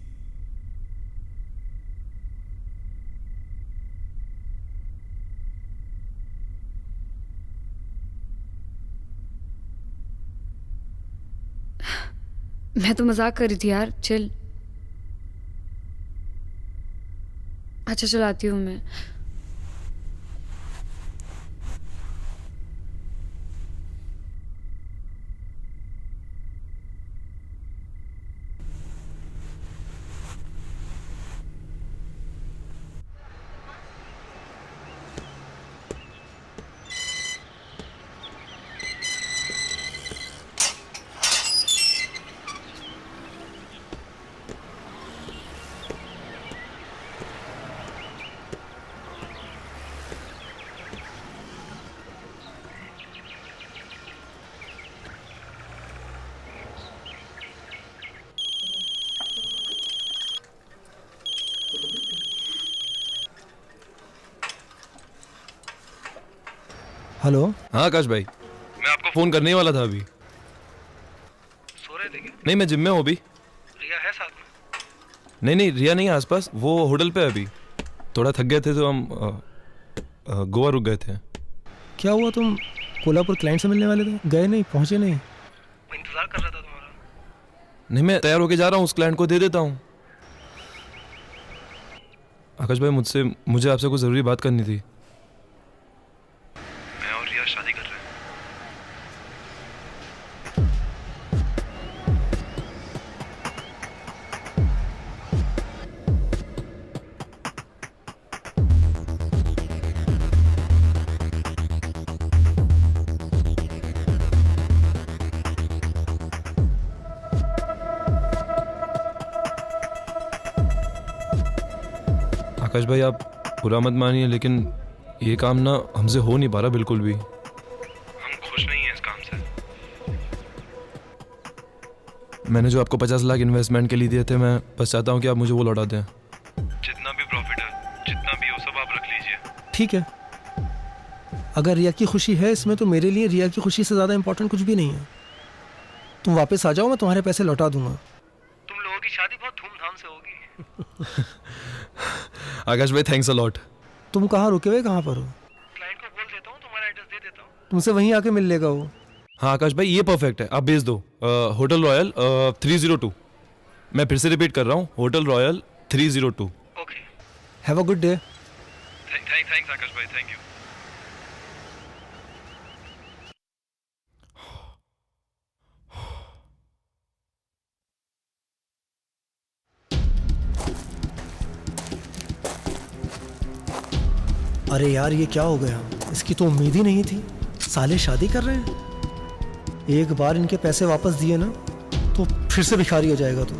मैं तो मजाक कर रही थी यार, चिल। अच्छा चलाती हूँ मैं। हेलो। हाँ आकाश भाई, मैं आपको फोन करने ही वाला था अभी। सो रहे थे क्या? नहीं, मैं जिम में हूँ अभी। रिया है साथ में? नहीं, रिया नहीं है आसपास, वो होटल पे है अभी। थोड़ा थक गए थे तो हम गोवा रुक गए थे। क्या हुआ, तुम कोल्हापुर क्लाइंट से मिलने वाले थे? गए नहीं, पहुंचे नहीं? मैं इंतजार कर रहा था तुम्हारा। नहीं, मैं तैयार होके जा रहा हूँ, उस क्लाइंट को दे देता हूँ। आकाश भाई, मुझे आपसे कुछ ज़रूरी बात करनी थी। मैं और रिया शादी कर रहे हैं। आकाश भाई, आप बुरा मत मानिए, लेकिन ये काम ना हमसे हो नहीं पा रहा बिल्कुल भी। हम खुश नहीं हैं इस काम से। मैंने जो आपको 50 लाख इन्वेस्टमेंट के लिए दिए थे, मैं बस चाहता हूँ कि आप मुझे वो लौटा दें। जितना भी प्रॉफिट है, जितना भी हो सब आप रख लीजिए। ठीक है, अगर रिया की खुशी है इसमें तो मेरे लिए रिया की खुशी से ज़्यादा इंपॉर्टेंट कुछ भी नहीं है। तुम वापस आ जाओ, मैं तुम्हारे पैसे लौटा दूंगा। तुम लोगों की शादी बहुत धूमधाम से होगी। आकाश भाई, थैंक्स अ लॉट। तुम कहाँ रुके हुए, कहाँ पर हो? क्लाइंट को बोल देता हूँ, तुम्हारा एड्रेस दे देता हूँ। तुमसे वहीं आके मिल लेगा वो। हाँ आकाश भाई, ये परफेक्ट है, आप भेज दो। Hotel Royal 302। मैं फिर से रिपीट कर रहा हूँ, hotel Royal 302। Okay. Have a good day. Thanks Akash भाई, थैंक यू। अरे यार, ये क्या हो गया? इसकी तो उम्मीद ही नहीं थी। साले शादी कर रहे हैं। एक बार इनके पैसे वापस दिए ना तो फिर से भिखारी हो जाएगा तू।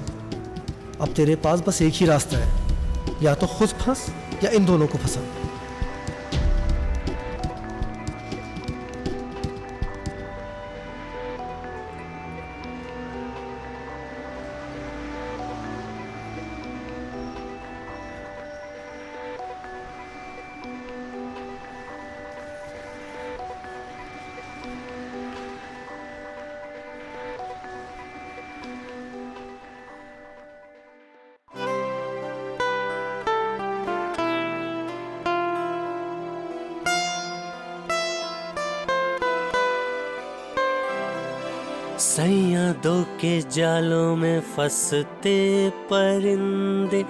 अब तेरे पास बस एक ही रास्ता है, या तो खुद फंस या इन दोनों को फंसा। सैयादों के जालों में फंसते परिंदे,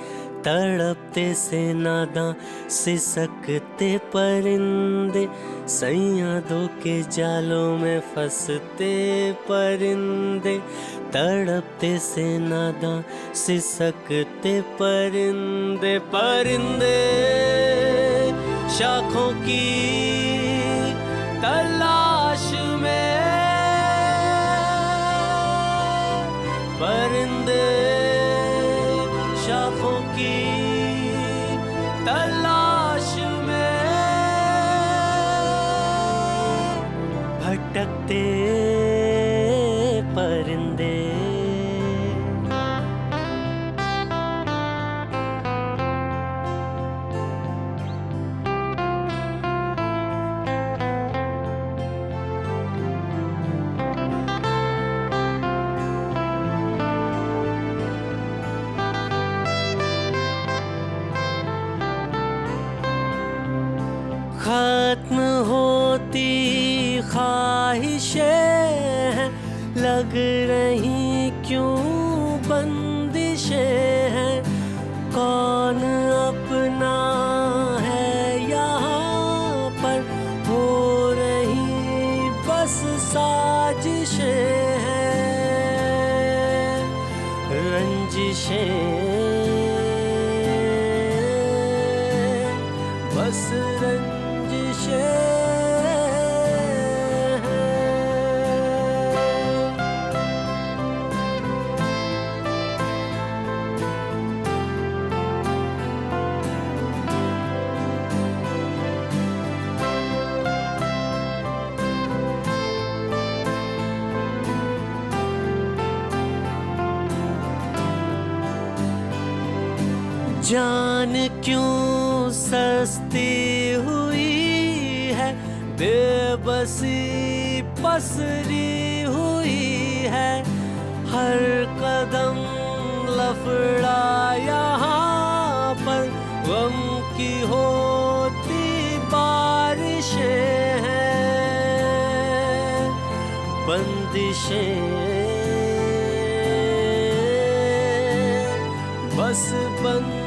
तड़पते से नादां सिसकते परिंदे। सैयादों के जालों में फंसते परिंदे, तड़पते से नादां सिसकते परिंदे। परिंदे शाखों की तलाश में, परिंदे शाखों की तलाश में, भटकते परिंदे। लग रही क्यों बंदिशें हैं, कौन अपना है यहाँ पर, हो रही बस साजिशें हैं, रंजिशें, बस रंजिशें। जान क्यों सस्ती हुई है, बेबसी पसरी हुई है, हर कदम लफड़ा यहाँ पर, गम की होती बारिशें हैं, बंदिशें, बस बंदिशें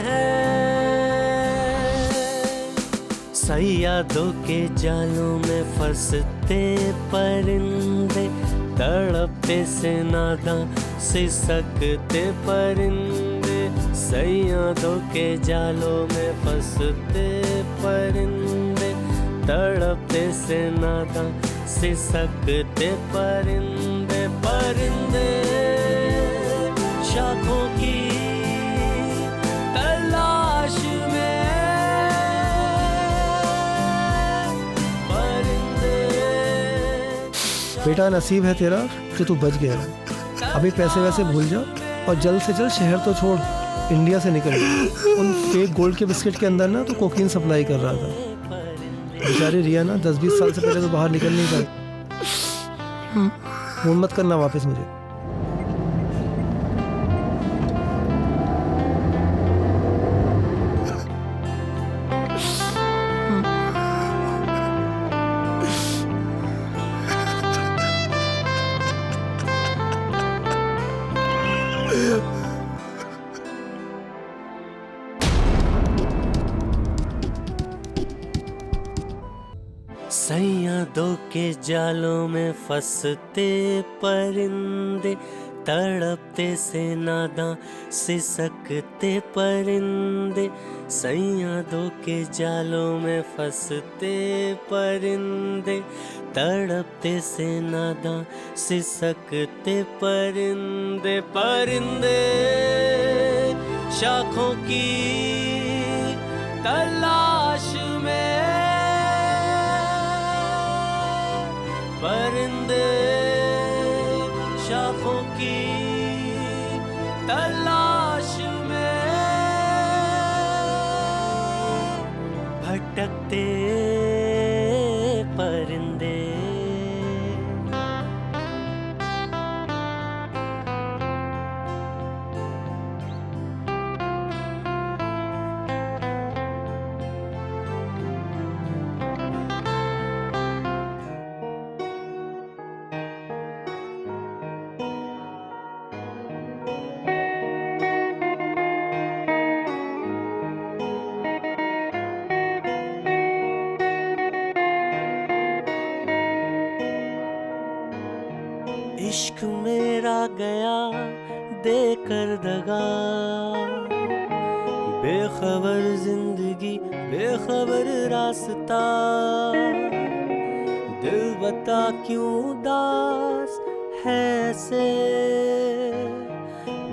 हैं। सैयादों के जालों में फंसते परिंदे, तड़पते से नादां सिसकते परिंदे, सैयादों के जालों में फंसते परिंदे, तड़पते से नादां सिसकते परिंदे, परिंदे शाखों की तलाश में, परिंदे। बेटा नसीब है तेरा कि तू बच गया। अभी पैसे वैसे भूल जा और जल्द से जल्द शहर तो छोड़, इंडिया से निकल। उन फेक गोल्ड के बिस्किट के अंदर ना तो कोकीन सप्लाई कर रहा था। बेचारी रिया ना 10-20 साल से पहले तो बाहर निकल नहीं पाई। फोन मत करना वापस मुझे। सैयादों के जालों में फंसते परिंदे, तड़पते से नादां सिसकते परिंदे, सैयादों के जालों में फंसते परिंदे, तड़पते से नादां सिसकते परिंदे, परिंदे शाखों की तलाश में, परिंदे शाखों की तलाश में, भटकते परिंदे। इश्क मेरा गया देकर दगा, बेखबर जिंदगी बेखबर रास्ता, दिल बता क्यों उदास है से,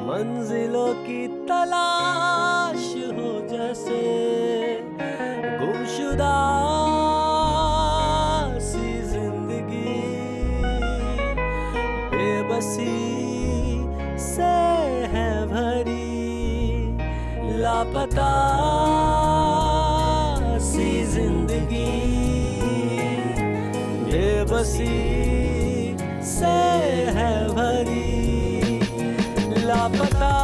मंजिलों की तलाश हो जैसे, गुमशुदा सी जिंदगी, बेबसी से है भरी, लापता सी जिंदगी, बेबसी से है भरी, लापता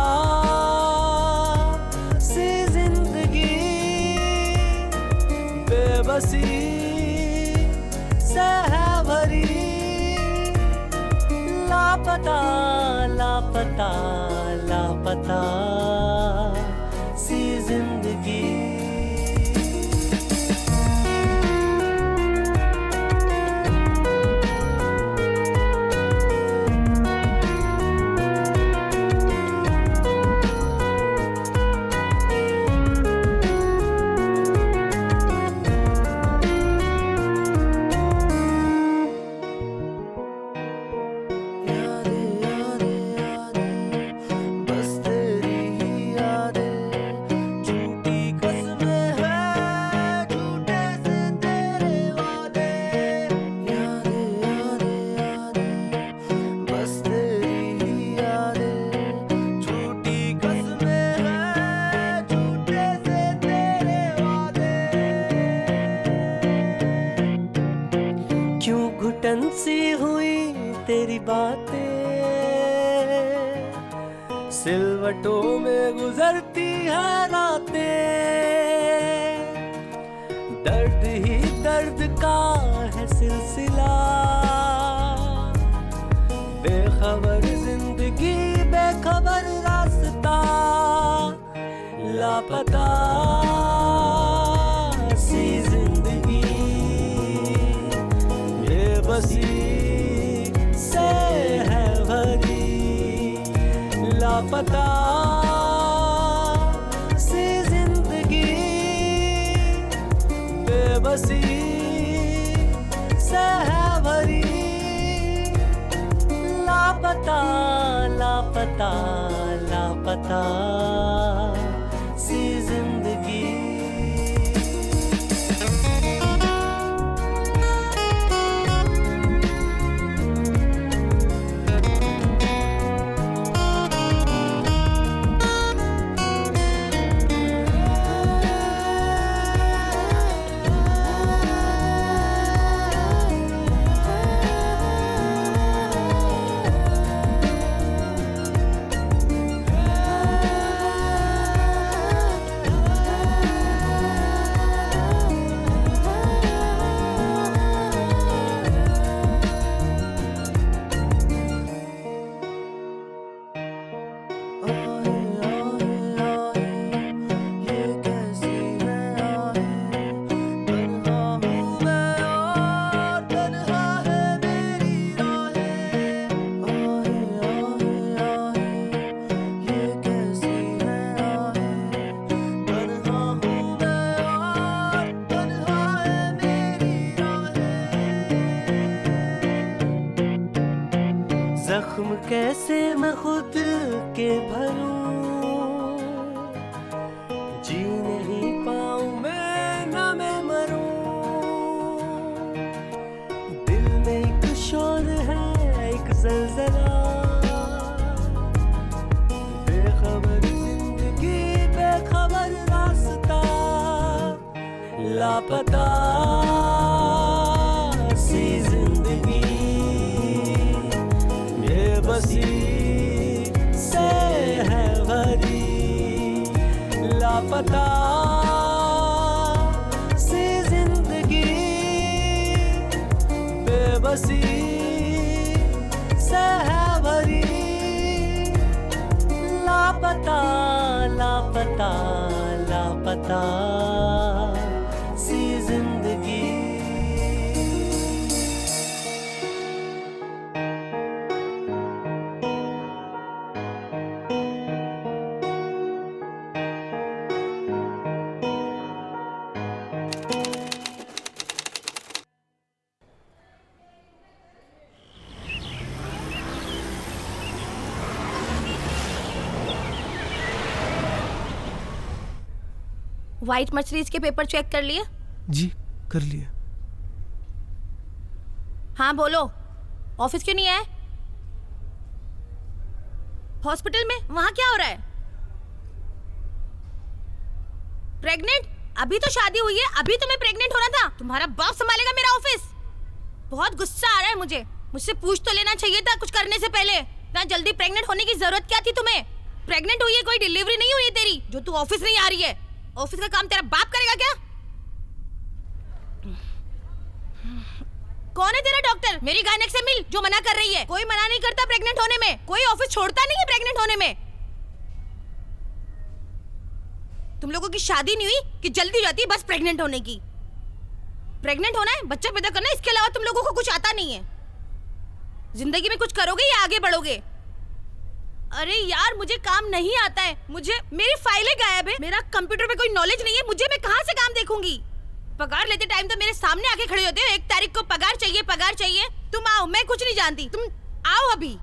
सी जिंदगी, बेबसी से है भरी। लापता लापता लापता सी जिंदगी घुटन सी हुई तेरी बातें सिलवटों में गुजरती है रातें दर्द ही दर्द का है सिलसिला बेखबर जिंदगी बेखबर रास्ता लापता सी जिंदगी बेबसी से है भरी लापता सी जिंदगी बेबसी से है भरी लापता लापता लापता सी जिंदगी जख्म कैसे मैं खुद के भरूं जी नहीं पाऊं मैं ना मैं मरूं दिल में एक शोर है एक जलजला बेखबर जिंदगी बेखबर रास्ता लापता सी जिंदगी बेबसी से है भरी लापता सी जिंदगी बेबसी से है भरी लापता लापता लापता सी जिंदगी व्हाइट मर्सिडीज के पेपर चेक कर लिए? जी कर लिए। हाँ बोलो, ऑफिस क्यों नहीं आए? हॉस्पिटल में वहां क्या हो रहा है? प्रेग्नेंट? अभी तो शादी हुई है, अभी तुम्हें प्रेग्नेंट होना था। तुम्हारा बाप संभालेगा मेरा ऑफिस। बहुत गुस्सा आ रहा है मुझसे पूछ तो लेना चाहिए था कुछ करने से पहले। इतना जल्दी प्रेग्नेंट होने की जरूरत क्या थी तुम्हें? प्रेग्नेंट हुई है, कोई डिलीवरी नहीं हुई है तेरी जो तू ऑफिस नहीं आ रही है। ऑफिस का काम तेरा बाप करेगा क्या? कौन है तेरा डॉक्टर? मेरी गायनेक से मिल जो मना कर रही है। कोई मना नहीं करता प्रेग्नेंट होने में, कोई ऑफिस छोड़ता नहीं है प्रेग्नेंट होने में। तुम लोगों की शादी नहीं हुई कि जल्दी हो जाती है बस प्रेग्नेंट होने की। प्रेग्नेंट होना है, बच्चा पैदा करना है, इसके अलावा तुम लोगों को कुछ आता नहीं है। जिंदगी में कुछ करोगे या आगे बढ़ोगे? अरे यार मुझे काम नहीं आता है, मुझे मेरी फाइलें गायब है, मेरा कंप्यूटर पे कोई नॉलेज नहीं है, मुझे मैं कहाँ से काम देखूंगी? पगार लेते टाइम तो मेरे सामने आके खड़े होते हो, 1 तारीख को पगार चाहिए पगार चाहिए। तुम आओ, मैं कुछ नहीं जानती, तुम आओ अभी।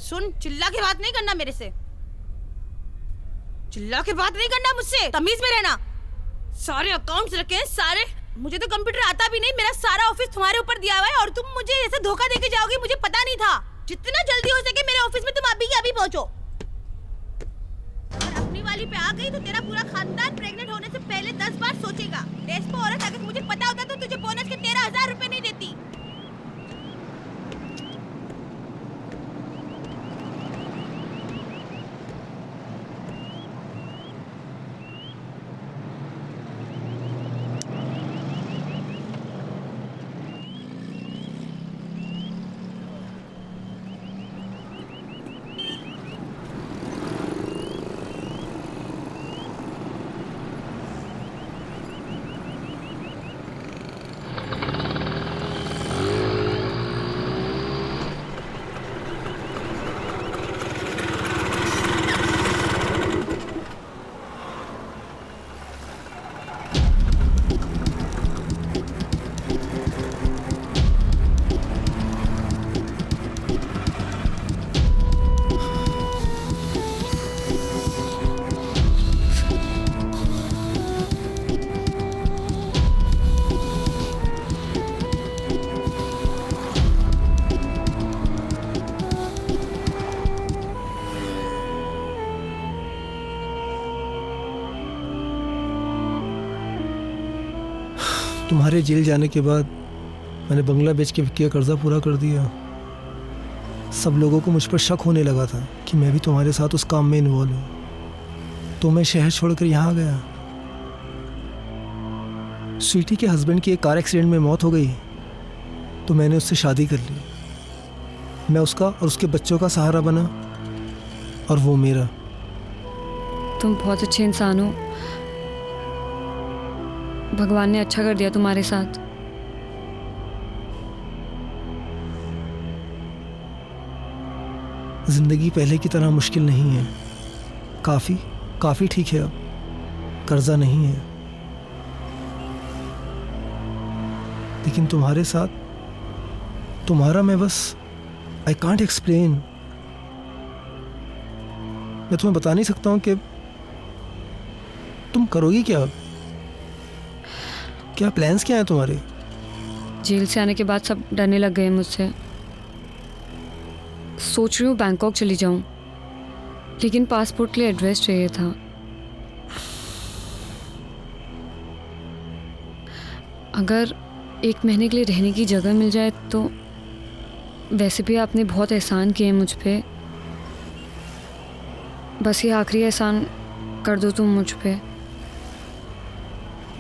सुन, चिल्ला के बात नहीं करना मेरे से, चिल्ला के बात नहीं करना मुझसे, तमीज में रहना। सारे अकाउंट्स रखे हैं सारे, मुझे तो कंप्यूटर आता भी नहीं, मेरा सारा ऑफिस तुम्हारे ऊपर दिया हुआ है और तुम मुझे ऐसे धोखा देके जाओगे, मुझे पता नहीं था। जितना जल्दी हो सके मेरे ऑफिस में तुम अभी के अभी पहुंचो। और अपनी वाली पे आ गई तो तेरा पूरा खानदान प्रेग्नेंट होने से पहले 10 बार सोचेगा। डेस्पो औरत, अगर मुझे पता होता तो तुझे बोनस के 13,000 रुपए नहीं देती। तुम्हारे जेल जाने के बाद मैंने बंगला बेच के विक्की का कर्जा पूरा कर दिया। सब लोगों को मुझ पर शक होने लगा था कि मैं भी तुम्हारे साथ उस काम में इन्वॉल्व हूँ, तो मैं शहर छोड़कर यहाँ आ गया। स्वीटी के हस्बैंड की एक कार एक्सीडेंट में मौत हो गई तो मैंने उससे शादी कर ली। मैं उसका और उसके बच्चों का सहारा बना और वो मेरा। तुम बहुत अच्छे इंसान हो, भगवान ने अच्छा कर दिया तुम्हारे साथ। जिंदगी पहले की तरह मुश्किल नहीं है, काफ़ी ठीक है, अब कर्जा नहीं है। लेकिन तुम्हारे साथ तुम्हारा मैं बस आई कांट एक्सप्लेन। मैं तुम्हें बता नहीं सकता हूँ कि तुम करोगी क्या, क्या प्लान्स क्या हैं तुम्हारे? जेल से आने के बाद सब डरने लग गए मुझसे। सोच रही हूँ बैंकॉक चली जाऊँ, लेकिन पासपोर्ट के लिए एड्रेस चाहिए था। अगर 1 महीने के लिए रहने की जगह मिल जाए तो। वैसे भी आपने बहुत एहसान किए मुझ पे, बस ये आखिरी एहसान कर दो तुम मुझ पे।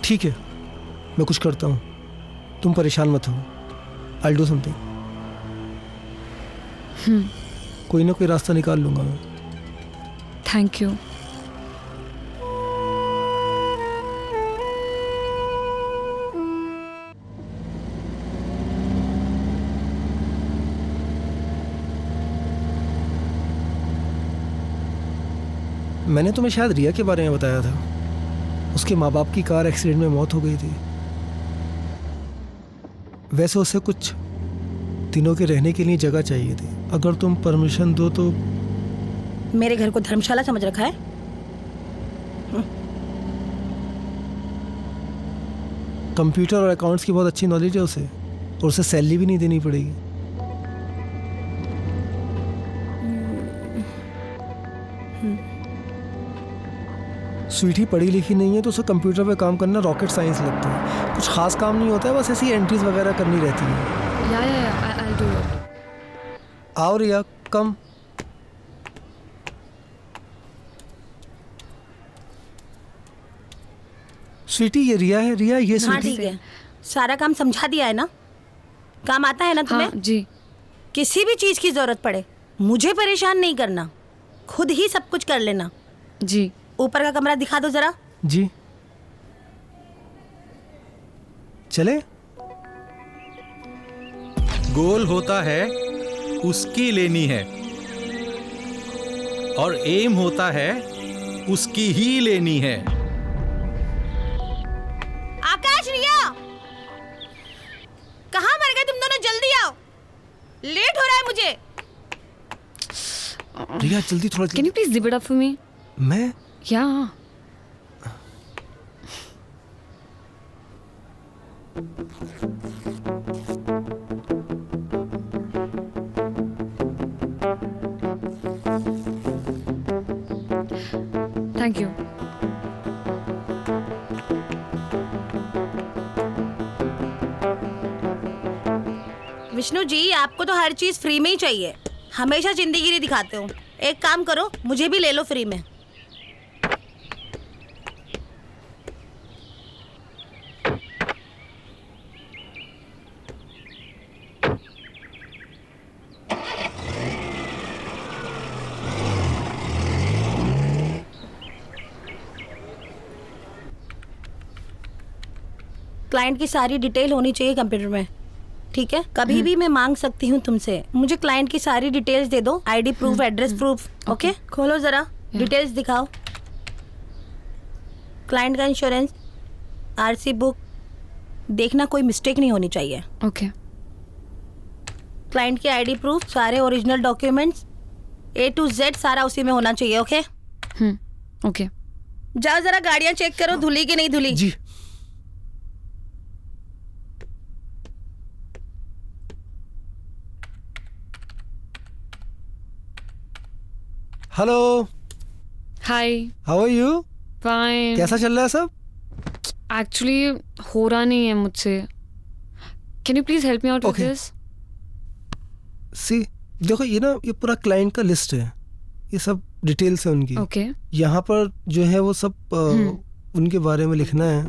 ठीक है, मैं कुछ करता हूँ, तुम परेशान मत हो। I will do something. कोई ना कोई रास्ता निकाल लूँगा मैं। Thank you. मैंने तुम्हें शायद रिया के बारे में बताया था, उसके माँ बाप की कार एक्सीडेंट में मौत हो गई थी। वैसे उसे कुछ दिनों के रहने के लिए जगह चाहिए थी, अगर तुम परमिशन दो तो। मेरे घर को धर्मशाला समझ रखा है? कंप्यूटर और अकाउंट्स की बहुत अच्छी नॉलेज है उसे, और उसे सैलरी भी नहीं देनी पड़ेगी। स्वीटी पढ़ी लिखी नहीं है तो उसे कंप्यूटर पे काम करना रॉकेट साइंस लगता है। कुछ खास काम नहीं होता है, बस ऐसी एंट्रीज वगैरह करनी रहती है। I'll do it. आओ रिया, कम। स्वीटी ये रिया है, रिया ये हाँ स्वीटी। ठीक है, सारा काम समझा दिया है ना? काम आता है ना तुम्हें? हाँ, जी। किसी भी चीज की जरूरत पड़े मुझे परेशान नहीं करना, खुद ही सब कुछ कर लेना। जी। ऊपर का कमरा दिखा दो जरा। जी चले। गोल होता है उसकी लेनी है और एम होता है उसकी ही लेनी है। आकाश, रिया, कहाँ मर गए तुम दोनों? जल्दी आओ, लेट हो रहा है मुझे। रिया जल्दी थोड़ा। Can you please give it up for me? मैं? या। Thank you. विष्णु जी, आपको तो हर चीज फ्री में ही चाहिए, हमेशा जिंदगी दिखाते हो। एक काम करो, मुझे भी ले लो फ्री में। क्लाइंट की सारी डिटेल होनी चाहिए कंप्यूटर में, ठीक है? कभी भी मैं मांग सकती हूँ तुमसे, मुझे क्लाइंट की सारी डिटेल्स दे दो, ID proof, address proof. Okay, खोलो जरा, डिटेल्स दिखाओ। क्लाइंट का इंश्योरेंस, आरसी बुक, देखना कोई मिस्टेक नहीं होनी चाहिए। ओके। क्लाइंट की आईडी प्रूफ, सारे original documents, A to Z सारा उसी में होना चाहिए। ओके? ओके। जाओ जरा गाड़ियाँ चेक करो, धुली की नहीं धुली। जी। Hello. Hi. How are you? Fine. कैसा चल रहा है सब? एक्चुअली हो रहा नहीं है मुझसे। Can you please help me out with this? See देखो, ये ना, ये पूरा क्लाइंट का लिस्ट है, ये सब डिटेल्स है उनकी। ओके। यहाँ पर जो है वो सब उनके बारे में लिखना है।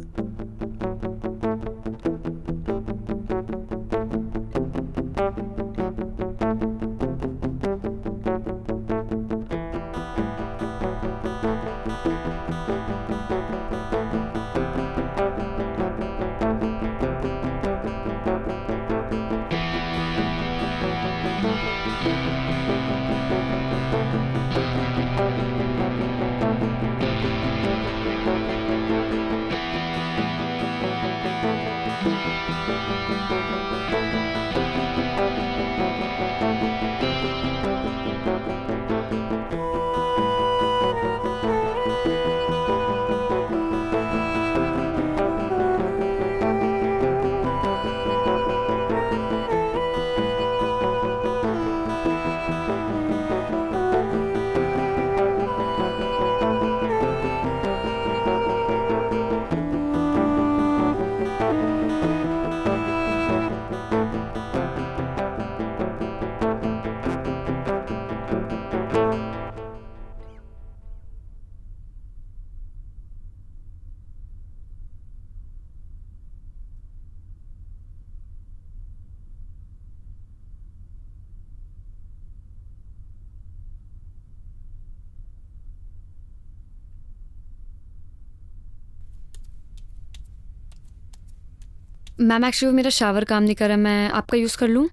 मैम एक्चुअली मेरा शावर काम नहीं कर रहा, मैं आपका यूज़ कर लूँ?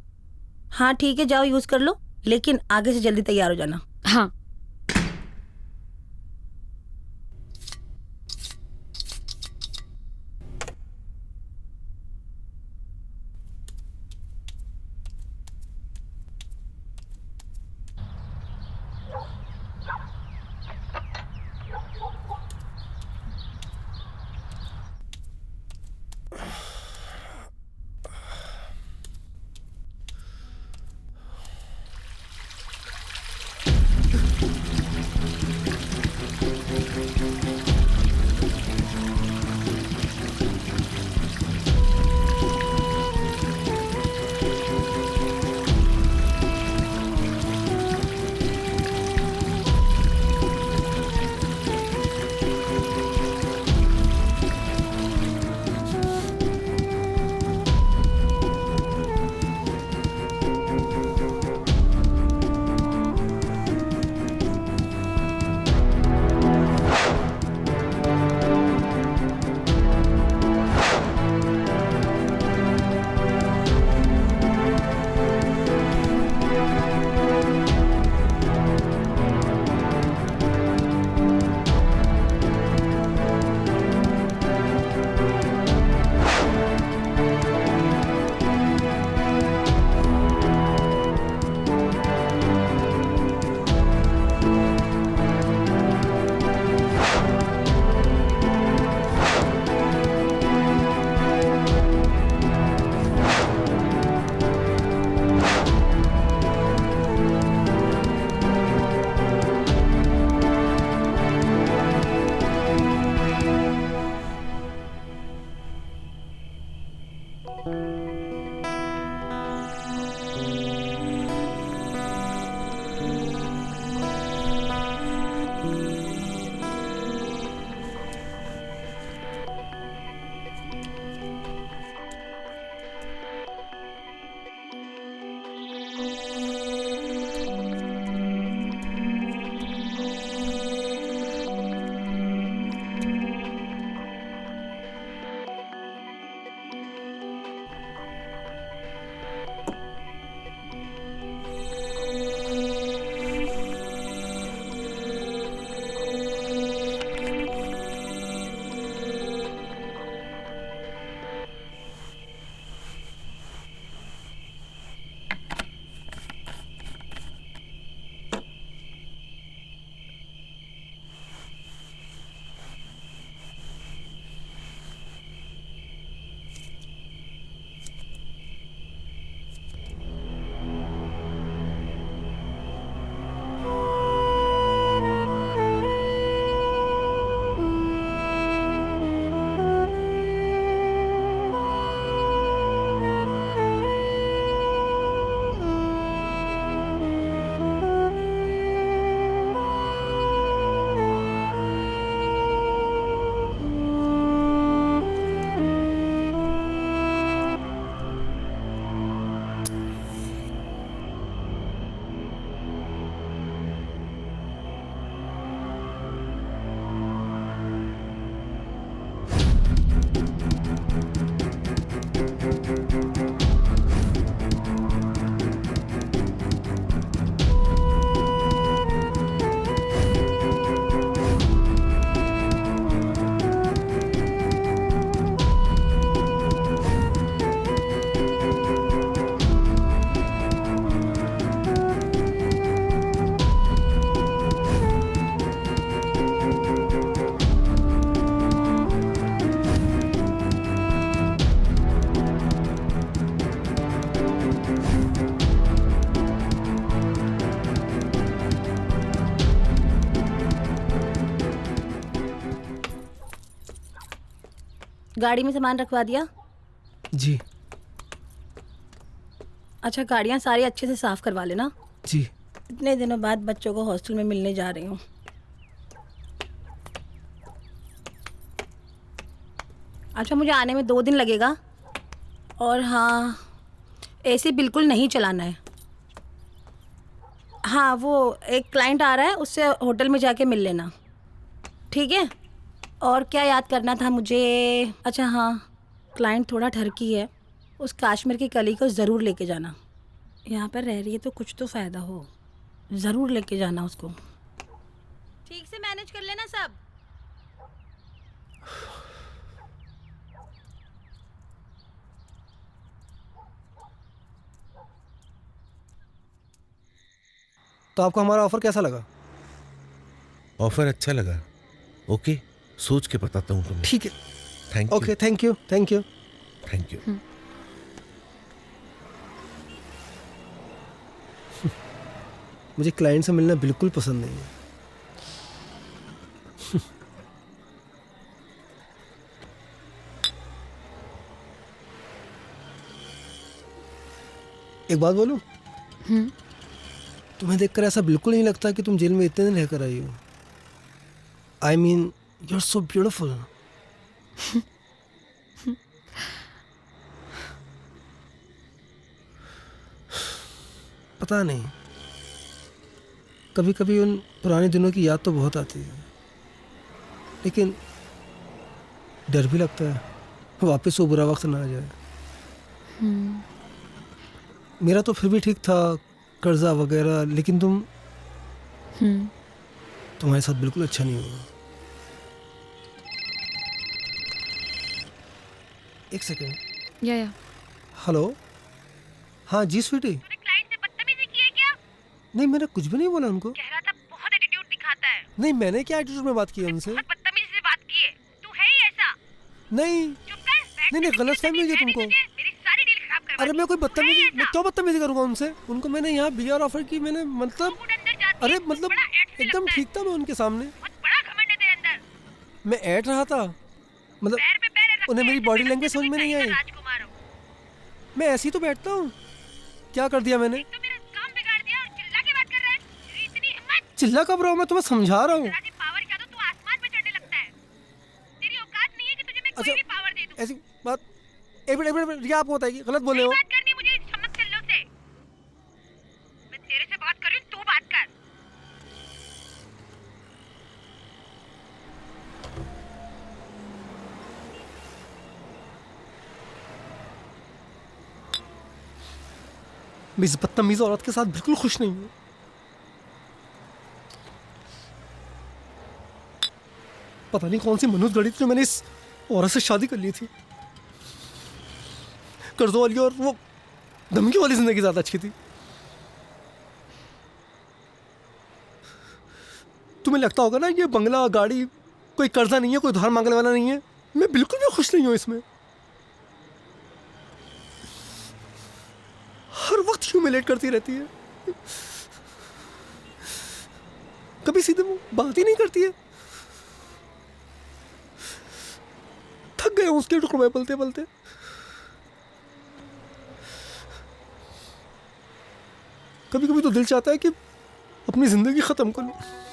हाँ ठीक है, जाओ यूज़ कर लो, लेकिन आगे से जल्दी तैयार हो जाना। हाँ। गाड़ी में सामान रखवा दिया? जी। अच्छा, गाड़ियाँ सारी अच्छे से साफ करवा लेना। जी। इतने दिनों बाद बच्चों को हॉस्टल में मिलने जा रही हूँ। अच्छा, मुझे आने में 2 दिन लगेगा। और हाँ, एसी बिल्कुल नहीं चलाना है। हाँ, वो एक क्लाइंट आ रहा है, उससे होटल में जाके मिल लेना, ठीक है? और क्या याद करना था मुझे? अच्छा हाँ, क्लाइंट थोड़ा ठरकी है, उस काश्मीर की कली को ज़रूर लेके जाना। यहाँ पर रह रही है तो कुछ तो फ़ायदा हो, ज़रूर लेके जाना उसको। ठीक से मैनेज कर लेना सब। तो आपको हमारा ऑफर कैसा लगा? ऑफर अच्छा लगा। ओके, सोच के बताता हूँ तुम्हें। ठीक है। Thank you. Okay, thank you. Thank you. Thank you. मुझे क्लाइंट से मिलना बिल्कुल पसंद नहीं है। एक बात बोलूं? तुम्हें देखकर ऐसा बिल्कुल नहीं लगता कि तुम जेल में इतने दिन रहकर आई हो। I mean, you are so beautiful. पता नहीं, कभी कभी उन पुराने दिनों की याद तो बहुत आती है, लेकिन डर भी लगता है वापस वो बुरा वक्त ना आ जाए। मेरा तो फिर भी ठीक था, कर्जा वगैरह, लेकिन तुम्हारे साथ बिल्कुल अच्छा नहीं होगा। एक सेकेंड। या हेलो। हाँ जी स्वीटी। तूने क्लाइंट से बदतमीजी की है क्या? नहीं, मैंने कुछ भी नहीं बोला उनको। कह रहा था बहुत एटीट्यूड दिखाता है। नहीं, मैंने क्या एटीट्यूड में बात की है उनसे? बहुत बदतमीजी से बात की है। तू है ही ऐसा। नहीं नहीं, गलत फहमी हुई है तुमको। मेरी सारी डील खराब करवा अरे मैं कोई बदतमीजी, मैं क्यों बदतमीजी करूंगा उनसे? उनको मैंने यहाँ बीआर ऑफर की, मैंने मतलब, अरे मतलब एकदम ठीक था मैं उनके सामने। बड़ा घमंड है तेरे अंदर। मैं ऐट रहा था, मतलब उन्हें मेरी बॉडी लैंग्वेज समझ में नहीं आई। मैं ऐसे ही तो बैठता हूँ। क्या कर दिया मैंने? चिल्ला कब रहा हूँ? मैं तुम्हें समझा रहा हूँ। अच्छा, ऐसी बात एक मिनट रिया, आपको बताएगी, गलत बोले हो। मैं इस बदतमीज औरत के साथ बिल्कुल खुश नहीं हूँ। पता नहीं कौन सी मनहूस घड़ी थी जो मैंने इस औरत से शादी कर ली थी। कर्जों वाली और वो धमकी वाली जिंदगी ज्यादा अच्छी थी। तुम्हें लगता होगा ना ये बंगला गाड़ी कोई कर्जा नहीं है, कोई उधार मांगने वाला नहीं है। मैं बिल्कुल भी खुश नहीं हूं इसमें। हर वक्त ह्यूमिलेट करती रहती है, कभी सीधे मुंह बात ही नहीं करती है। थक गए हूं उसके टुकड़ों में पलते पलते। कभी कभी तो दिल चाहता है कि अपनी जिंदगी खत्म कर लूं।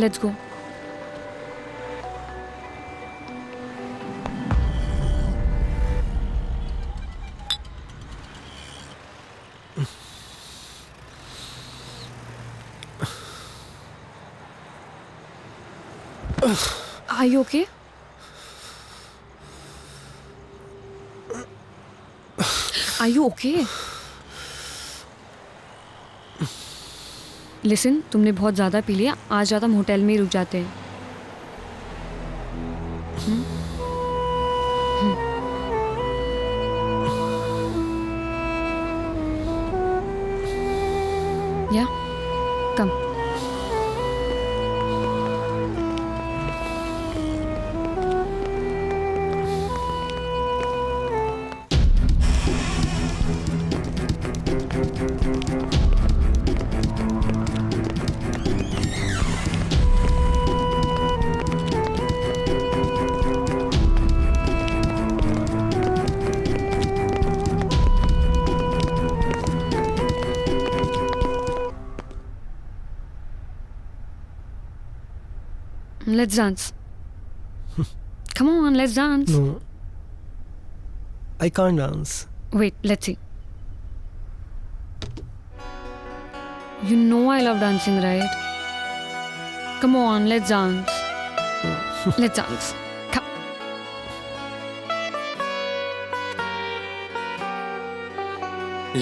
Let's go. Are you okay? Are you okay? Listen, तुमने बहुत ज़्यादा पी लिया। आज रात हम होटल में ही रुक जाते हैं। या कम। Let's dance. Come on, let's dance. No, I can't dance. Wait, let's see. You know I love dancing, right? Come on, let's dance. Let's dance. Come.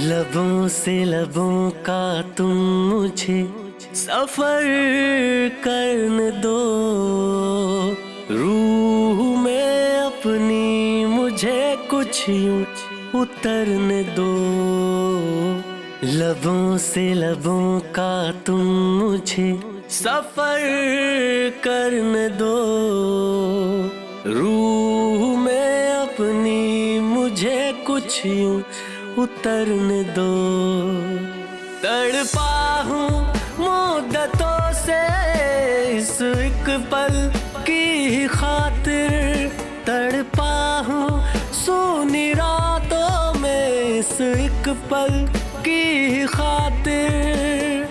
लबों से लबों का तुम मुझे सफर करने दो, रूह में अपनी मुझे कुछ यूं उतरने दो। लबों से लबों का तुम मुझे सफर करने दो, रूह में अपनी मुझे कुछ यूं उतरने दो। तड़पा हूँ मुद्दतों से इस एक पल की खातिर, तड़पा हूँ सोनी रातों में इस एक पल की खातिर।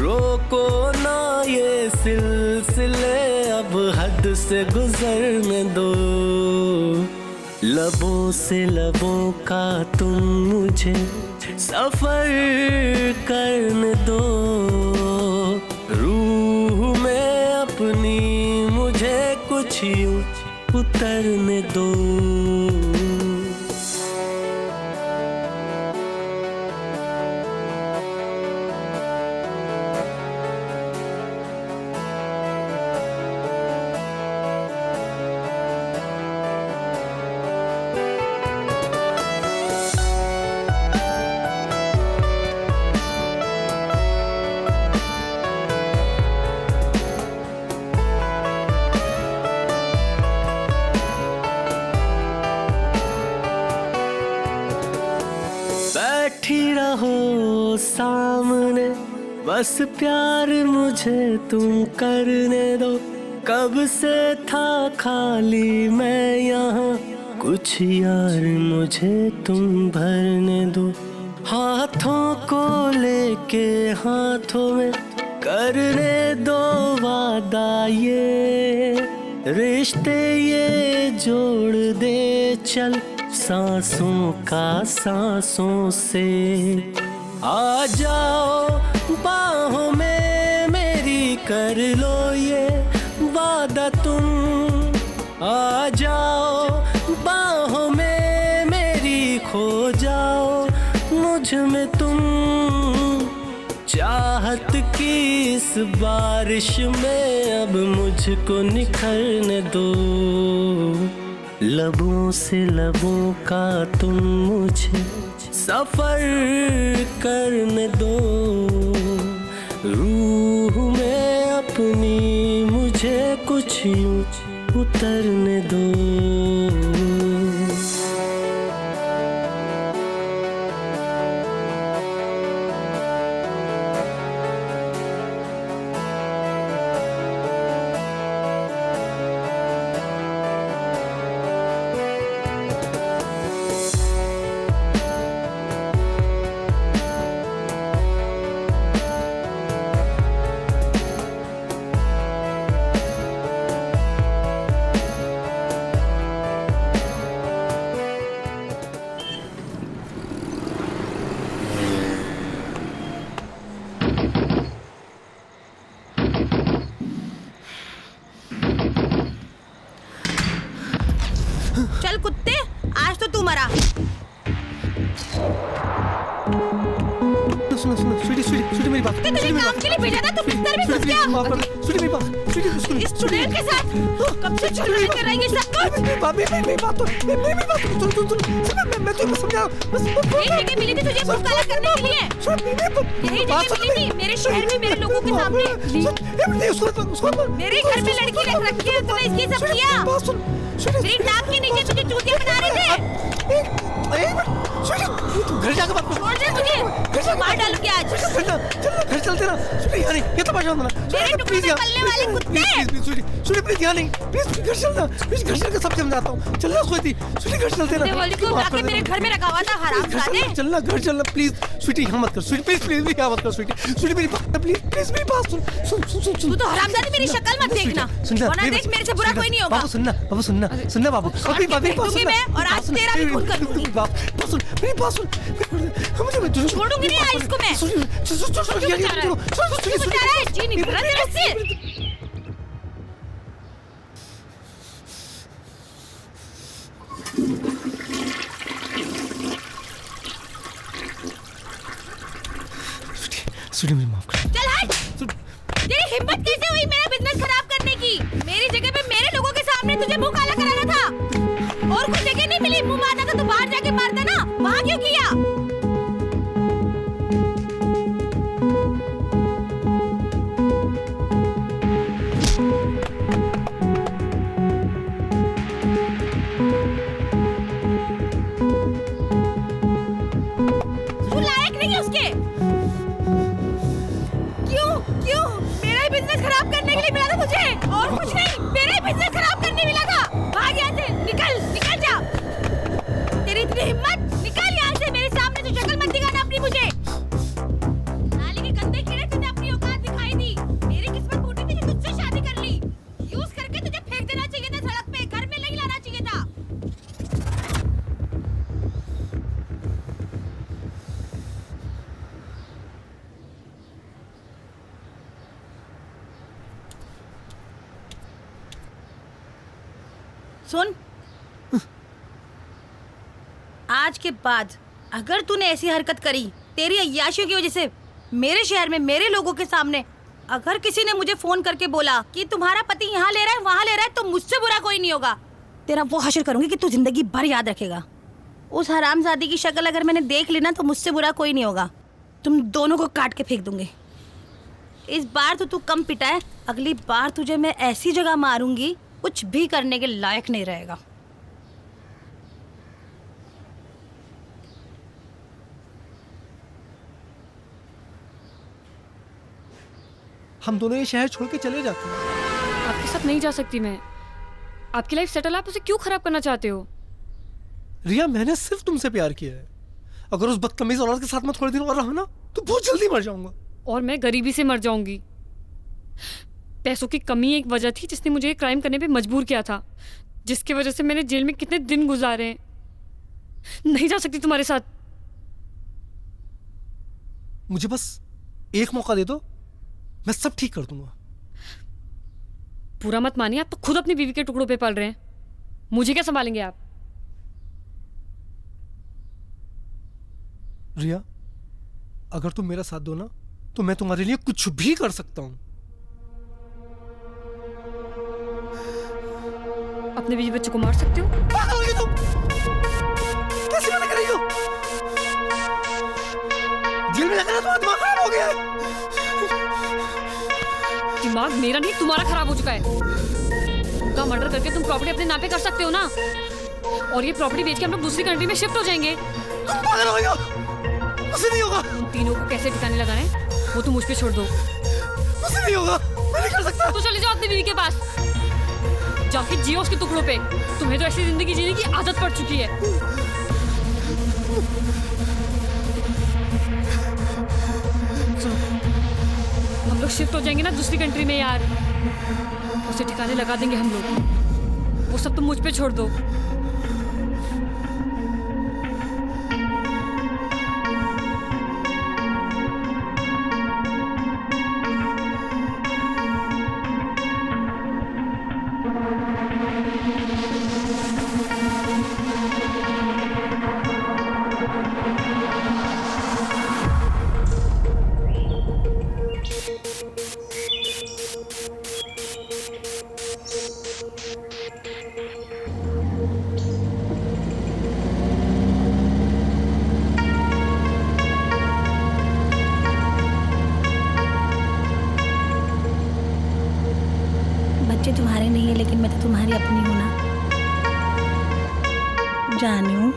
रोको ना ये सिलसिले, अब हद से गुजरने दो। लबों से लबों का तुम मुझे सफर करने दो, रूह में अपनी मुझे कुछ यूं उतरने दो। सामने, बस प्यार मुझे तुम करने दो। कब से था खाली मैं यहाँ, कुछ यार मुझे तुम भरने दो। हाथों को लेके हाथों में करने दो वादा, ये रिश्ते ये जोड़ दे चल सांसों का सांसों से। आ जाओ बाहों में मेरी, कर लो ये वादा तुम। आ जाओ बाहों में मेरी, खो जाओ मुझ में तुम। चाहत की इस बारिश में अब मुझको निखरने दो। लबों से लबों का तुम मुझे सफर करने दो। रूह में अपनी मुझे कुछ यूं उतरने दो। चल कुत्ते, आज तो तू मरा। सुनो सुनो स्वीटी स्वीटी स्वीटी मेरी बात। तुझे काम के लिए भेजा था, तू बिस्तर में घुस गया। स्वीटी मेरी बात, स्वीटी इस स्टूडेंट के साथ कब से झगड़ा कर रही है सब कुछ। मेरी बात मैं तुझे समझा। यही जगह मिली थी तुझे मुंह काला करने के लिए। यही जगह मिली थी मेरे शहर में मेरे लोगों के सामने। मेरे घर में लड़की रख रखी है, तूने इसकी सब किया। मेरी नाक के नीचे तुझे चूतिया बना रहे थे। घर जाकर बात छोड़ दे मुझे, मार डालूंगी आज। घर चलते ना। यानी ये तो बात ना। मेरे टुकड़े में पलने वाले कुत्ते। सुनी प्लीज यहाँ नहीं, प्लीज घर चलना, प्लीज घर चल के सब समझाता हूँ। चलना स्वीटी, स्वीटी घर चलते ना। दिवाली को लाके मेरे घर में रखा हुआ था हरामजादे। चलना घर चलना प्लीज। स्वीटी यहाँ मत कर स्वीटी, प्लीज प्लीज यहाँ मत कर स्वीटी। स्वीटी मेरी बात प्लीज प्लीज मेरी बात सुन सुन सुन सुन। तू तो हरामजादी, मेरी शक्ल मत देखना। वरना देख मेरे से बुरा कोई नहीं होगा। बाबू सुनना, बाबू सुनना, सुनना बाबू। अभी बाबू दूंगी मैं, और आज तेरा भी खून कर दूंगी। बात सुन, मेरी बात सुन। छोड़ूंगी नहीं आज इसको मैं। जी नहीं भरा तेरे से। स्वीटी मेरी माफ कर। चल हट। तेरी हिम्मत कैसे हुई मेरा बिजनेस खराब करने की? मेरी जगह पे मेरे लोगों के सामने तुझे मुंह काला कराना था। और कुछ जगह नहीं मिली मुंह मारना था तो बाहर जाके मारता ना। वहाँ क्यों किया? तू लायक नहीं है उसके। क्यों मेरा ही बिजनेस खराब करने के लिए मिला था तुझे, और कुछ नहीं। मेरा ही बिजनेस खराब करने मिला था। भाग यहाँ से, निकल जा। तेरी इतनी हिम्मत, निकल यहाँ से। मेरे सामने तो शक्ल मत दिखाना अपनी मुझे। नाली के गंदे कीड़े, तुझे अपनी औकात दिखाई दी। मेरी किस्मत फूटी थी कि तुझसे शादी कर ली। यूज करके तुझे फेंक देना चाहिए था सड़क पे, घर में नहीं लाना चाहिए था। सुन, आज के बाद अगर तूने ऐसी हरकत करी तेरी अय्याशियों की वजह से मेरे शहर में मेरे लोगों के सामने, अगर किसी ने मुझे फोन करके बोला कि तुम्हारा पति यहाँ ले रहा है वहाँ ले रहा है, तो मुझसे बुरा कोई नहीं होगा। तेरा वो हश्र करूंगी कि तू जिंदगी भर याद रखेगा। उस हरामजादी की शक्ल अगर मैंने देख ली ना तो मुझसे बुरा कोई नहीं होगा। तुम दोनों को काट के फेंक दूंगी। इस बार तो तू कम पिटा है, अगली बार तुझे मैं ऐसी जगह मारूंगी कुछ भी करने के लायक नहीं रहेगा। हम दोनों ये शहर छोड़ के चले जाते हैं। आपके साथ नहीं जा सकती मैं। आपकी लाइफ सेटल, आप उसे क्यों खराब करना चाहते हो? रिया, मैंने सिर्फ तुमसे प्यार किया है। अगर उस बदतमीज औरत के साथ मैं थोड़े दिन और रहा ना तो बहुत जल्दी मर जाऊंगा। और मैं गरीबी से मर जाऊंगी। पैसों की कमी एक वजह थी जिसने मुझे क्राइम करने पे मजबूर किया था, जिसकी वजह से मैंने जेल में कितने दिन गुजारे हैं। नहीं जा सकती तुम्हारे साथ। मुझे बस एक मौका दे दो, मैं सब ठीक कर दूंगा। पूरा मत मानिए, आप तो खुद अपनी बीवी के टुकड़ों पे पल रहे हैं। मुझे क्या संभालेंगे आप? रिया, अगर तुम मेरा साथ दो ना तो मैं तुम्हारे लिए कुछ भी कर सकता हूं। अपने बीवी बच्चों को मार सकते हो? पागल हो गई तुम? कैसी बातें कर रही हो? जेल में लगाना तुम्हारा दिमाग खराब हो गया है। दिमाग मेरा नहीं, तुम्हारा खराब हो चुका है। उनका मर्डर करके तुम प्रॉपर्टी अपने नाम पे कर सकते हो ना, और ये प्रॉपर्टी बेच के हम लोग दूसरी कंट्री में शिफ्ट हो जाएंगे। तुम पागल हो गई हो? मुझसे नहीं होगा। उन तीनों को कैसे ठिकाने लगाने वो तुम मुझ पे छोड़ दो। मुझसे नहीं होगा, मैं नहीं कर सकता। तो चले जाओ अपनी बीवी के पास, जाके जियो उसके टुकड़ों पे। तुम्हें तो ऐसी जिंदगी जीने की आदत पड़ चुकी है। हम लोग शिफ्ट हो जाएंगे ना दूसरी कंट्री में यार, उसे ठिकाने लगा देंगे हम लोग। वो सब तुम मुझ पे छोड़ दो। बच्चे तुम्हारे नहीं है, लेकिन मैं तो तुम्हारी अपनी हूँ ना। जानू,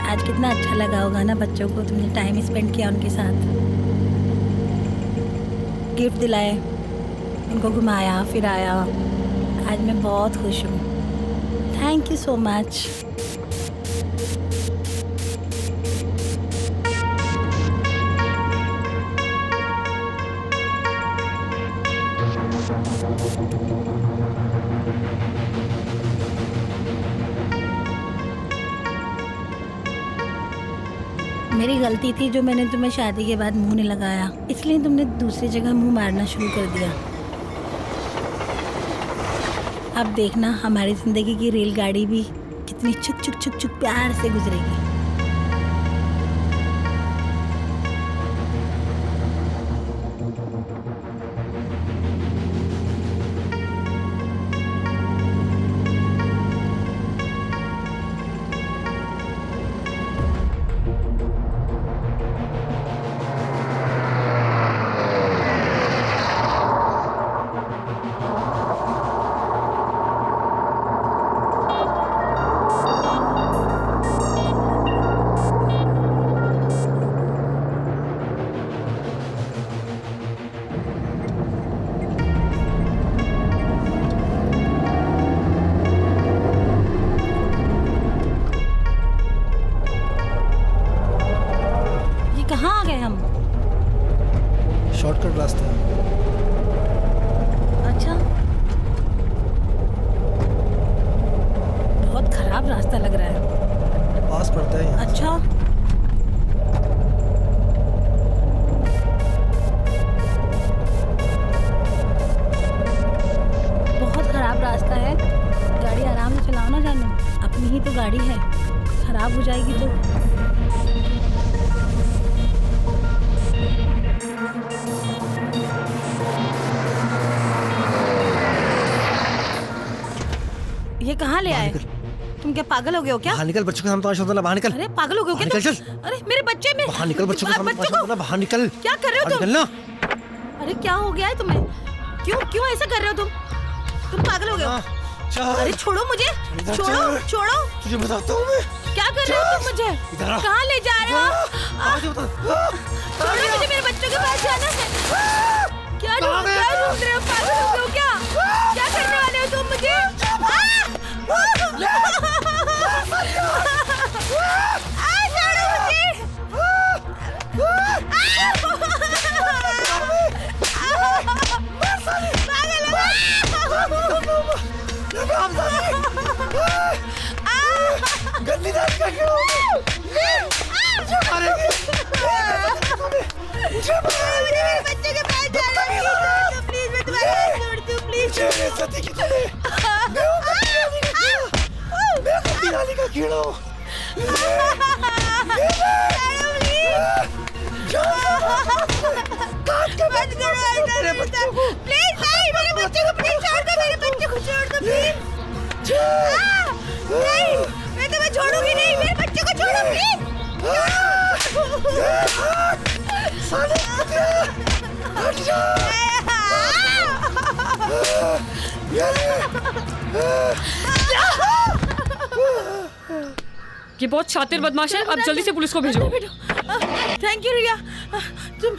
आज कितना अच्छा लगा होगा ना बच्चों को, तुमने टाइम स्पेंड किया उनके साथ, गिफ्ट दिलाए, उनको घुमाया फिराया। आज मैं बहुत खुश हूँ। Thank you so much. मेरी गलती थी जो मैंने तुम्हें शादी के बाद मुंह नहीं लगाया, इसलिए तुमने दूसरी जगह मुंह मारना शुरू कर दिया। अब देखना हमारी जिंदगी की रेलगाड़ी भी कितनी चुक चुक चुक चुक प्यार से गुजरेगी। शॉर्टकट रास्ता है। अच्छा, बहुत खराब रास्ता लग रहा है। पास पड़ता है यहाँ। अच्छा, बहुत खराब रास्ता है। गाड़ी आराम से चलाओ ना जानू, अपनी ही तो गाड़ी है, खराब हो जाएगी तो। ये कहाँ ले आए? तुम क्या पागल हो गए हो क्या? बाहर निकल, बच्चों के सामने तमाशा होता है, बाहर निकल। अरे पागल हो गए हो क्या? निकल चल। अरे मेरे बच्चे में बाहर निकल, बच्चों के सामने तमाशा होता है, बाहर निकल। क्या कर रहे हो तुम? निकलना। अरे क्या हो गया है तुम्हें? क्यों ऐसा कर रहे हो तुम पागल हो गए हो? अरे छोड़ो मुझे, छोड़ो। तुझे बताता हूँ मैं। क्या कर रहे हो तुम मुझे? कहाँ ले जा रहे हो? छोड़ो मुझे, मेरे बच्चों के पास जाना है। क्या ढूंढ रहे हो? पागल हो गए हो क्या? क्या करने वाले हो तुम मुझे? छोड़ो मुझे। गंदी दाल का क्यों? मुझे मारेगी। मुझे मारेगी। बच्चे के पास जा रहा हूँ। प्लीज मैं तुम्हारे हाथ जोड़ती हूँ प्लीज। मुझे सती की तुम्हें। मैं हूँ गंदी दाली का कीड़ा हूँ। बंद करो प्लीज। नहीं मेरे बच्चे को प्लीज छोड़ दो। मेरे बच्चे को छोड़ दो प्लीज। नहीं मैं तुम्हें छोड़ूंगी नहीं। मेरे बच्चे को छोड़ो प्लीज। हट जा। ये बहुत शातिर बदमाश है। अब जल्दी से पुलिस को भेजो। थैंक यू रिया। तुम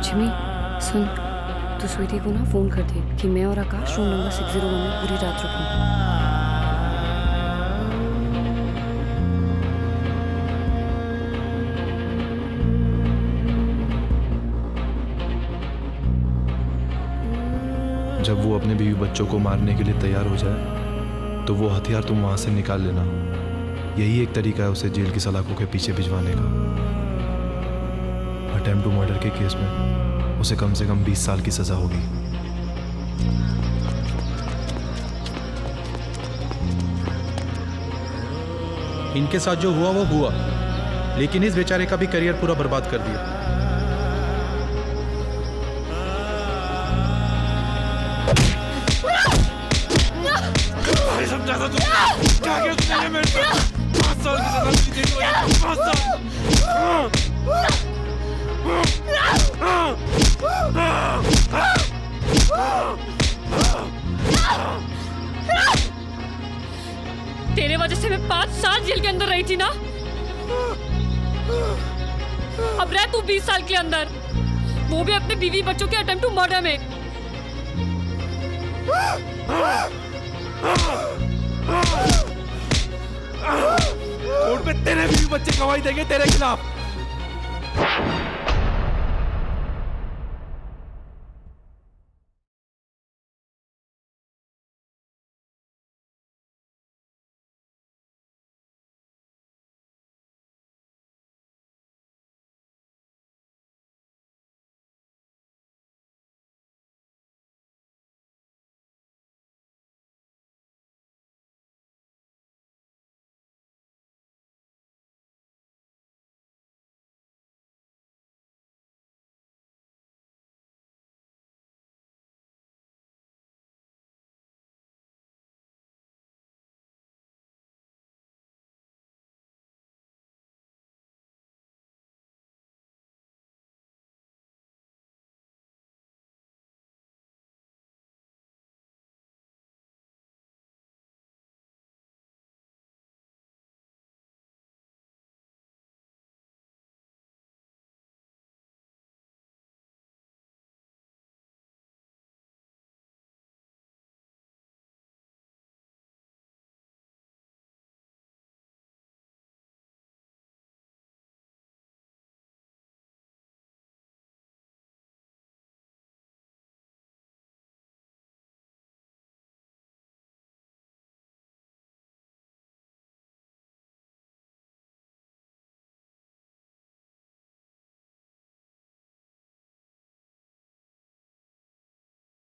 जिमी सुन, तू स्वीटी को ना फोन कर दे कि मैं और आकाश रूम नंबर 601 में पूरी रात रुकेंगे। जब वो अपने बीवी बच्चों को मारने के लिए तैयार हो जाए तो वो हथियार तुम वहां से निकाल लेना। यही एक तरीका है उसे जेल की सलाखों के पीछे भिजवाने का। अटेम्प्ट टू मर्डर के केस में उसे कम से कम 20 साल की सजा होगी। इनके साथ जो हुआ वो हुआ, लेकिन इस बेचारे का भी करियर पूरा बर्बाद कर दिया। समझा था तू क्या किया तूने मेरे साथ? 5 साल की सजा दी थी मुझे, 5 साल। तेरे वजह से मैं 5 साल जेल के अंदर रही थी ना, अब रह तू 20 साल के अंदर, वो भी अपने बीवी बच्चों के अटेम्प्ट टू मर्डर में। कोर्ट में तेरे बीवी बच्चे गवाही देंगे तेरे खिलाफ।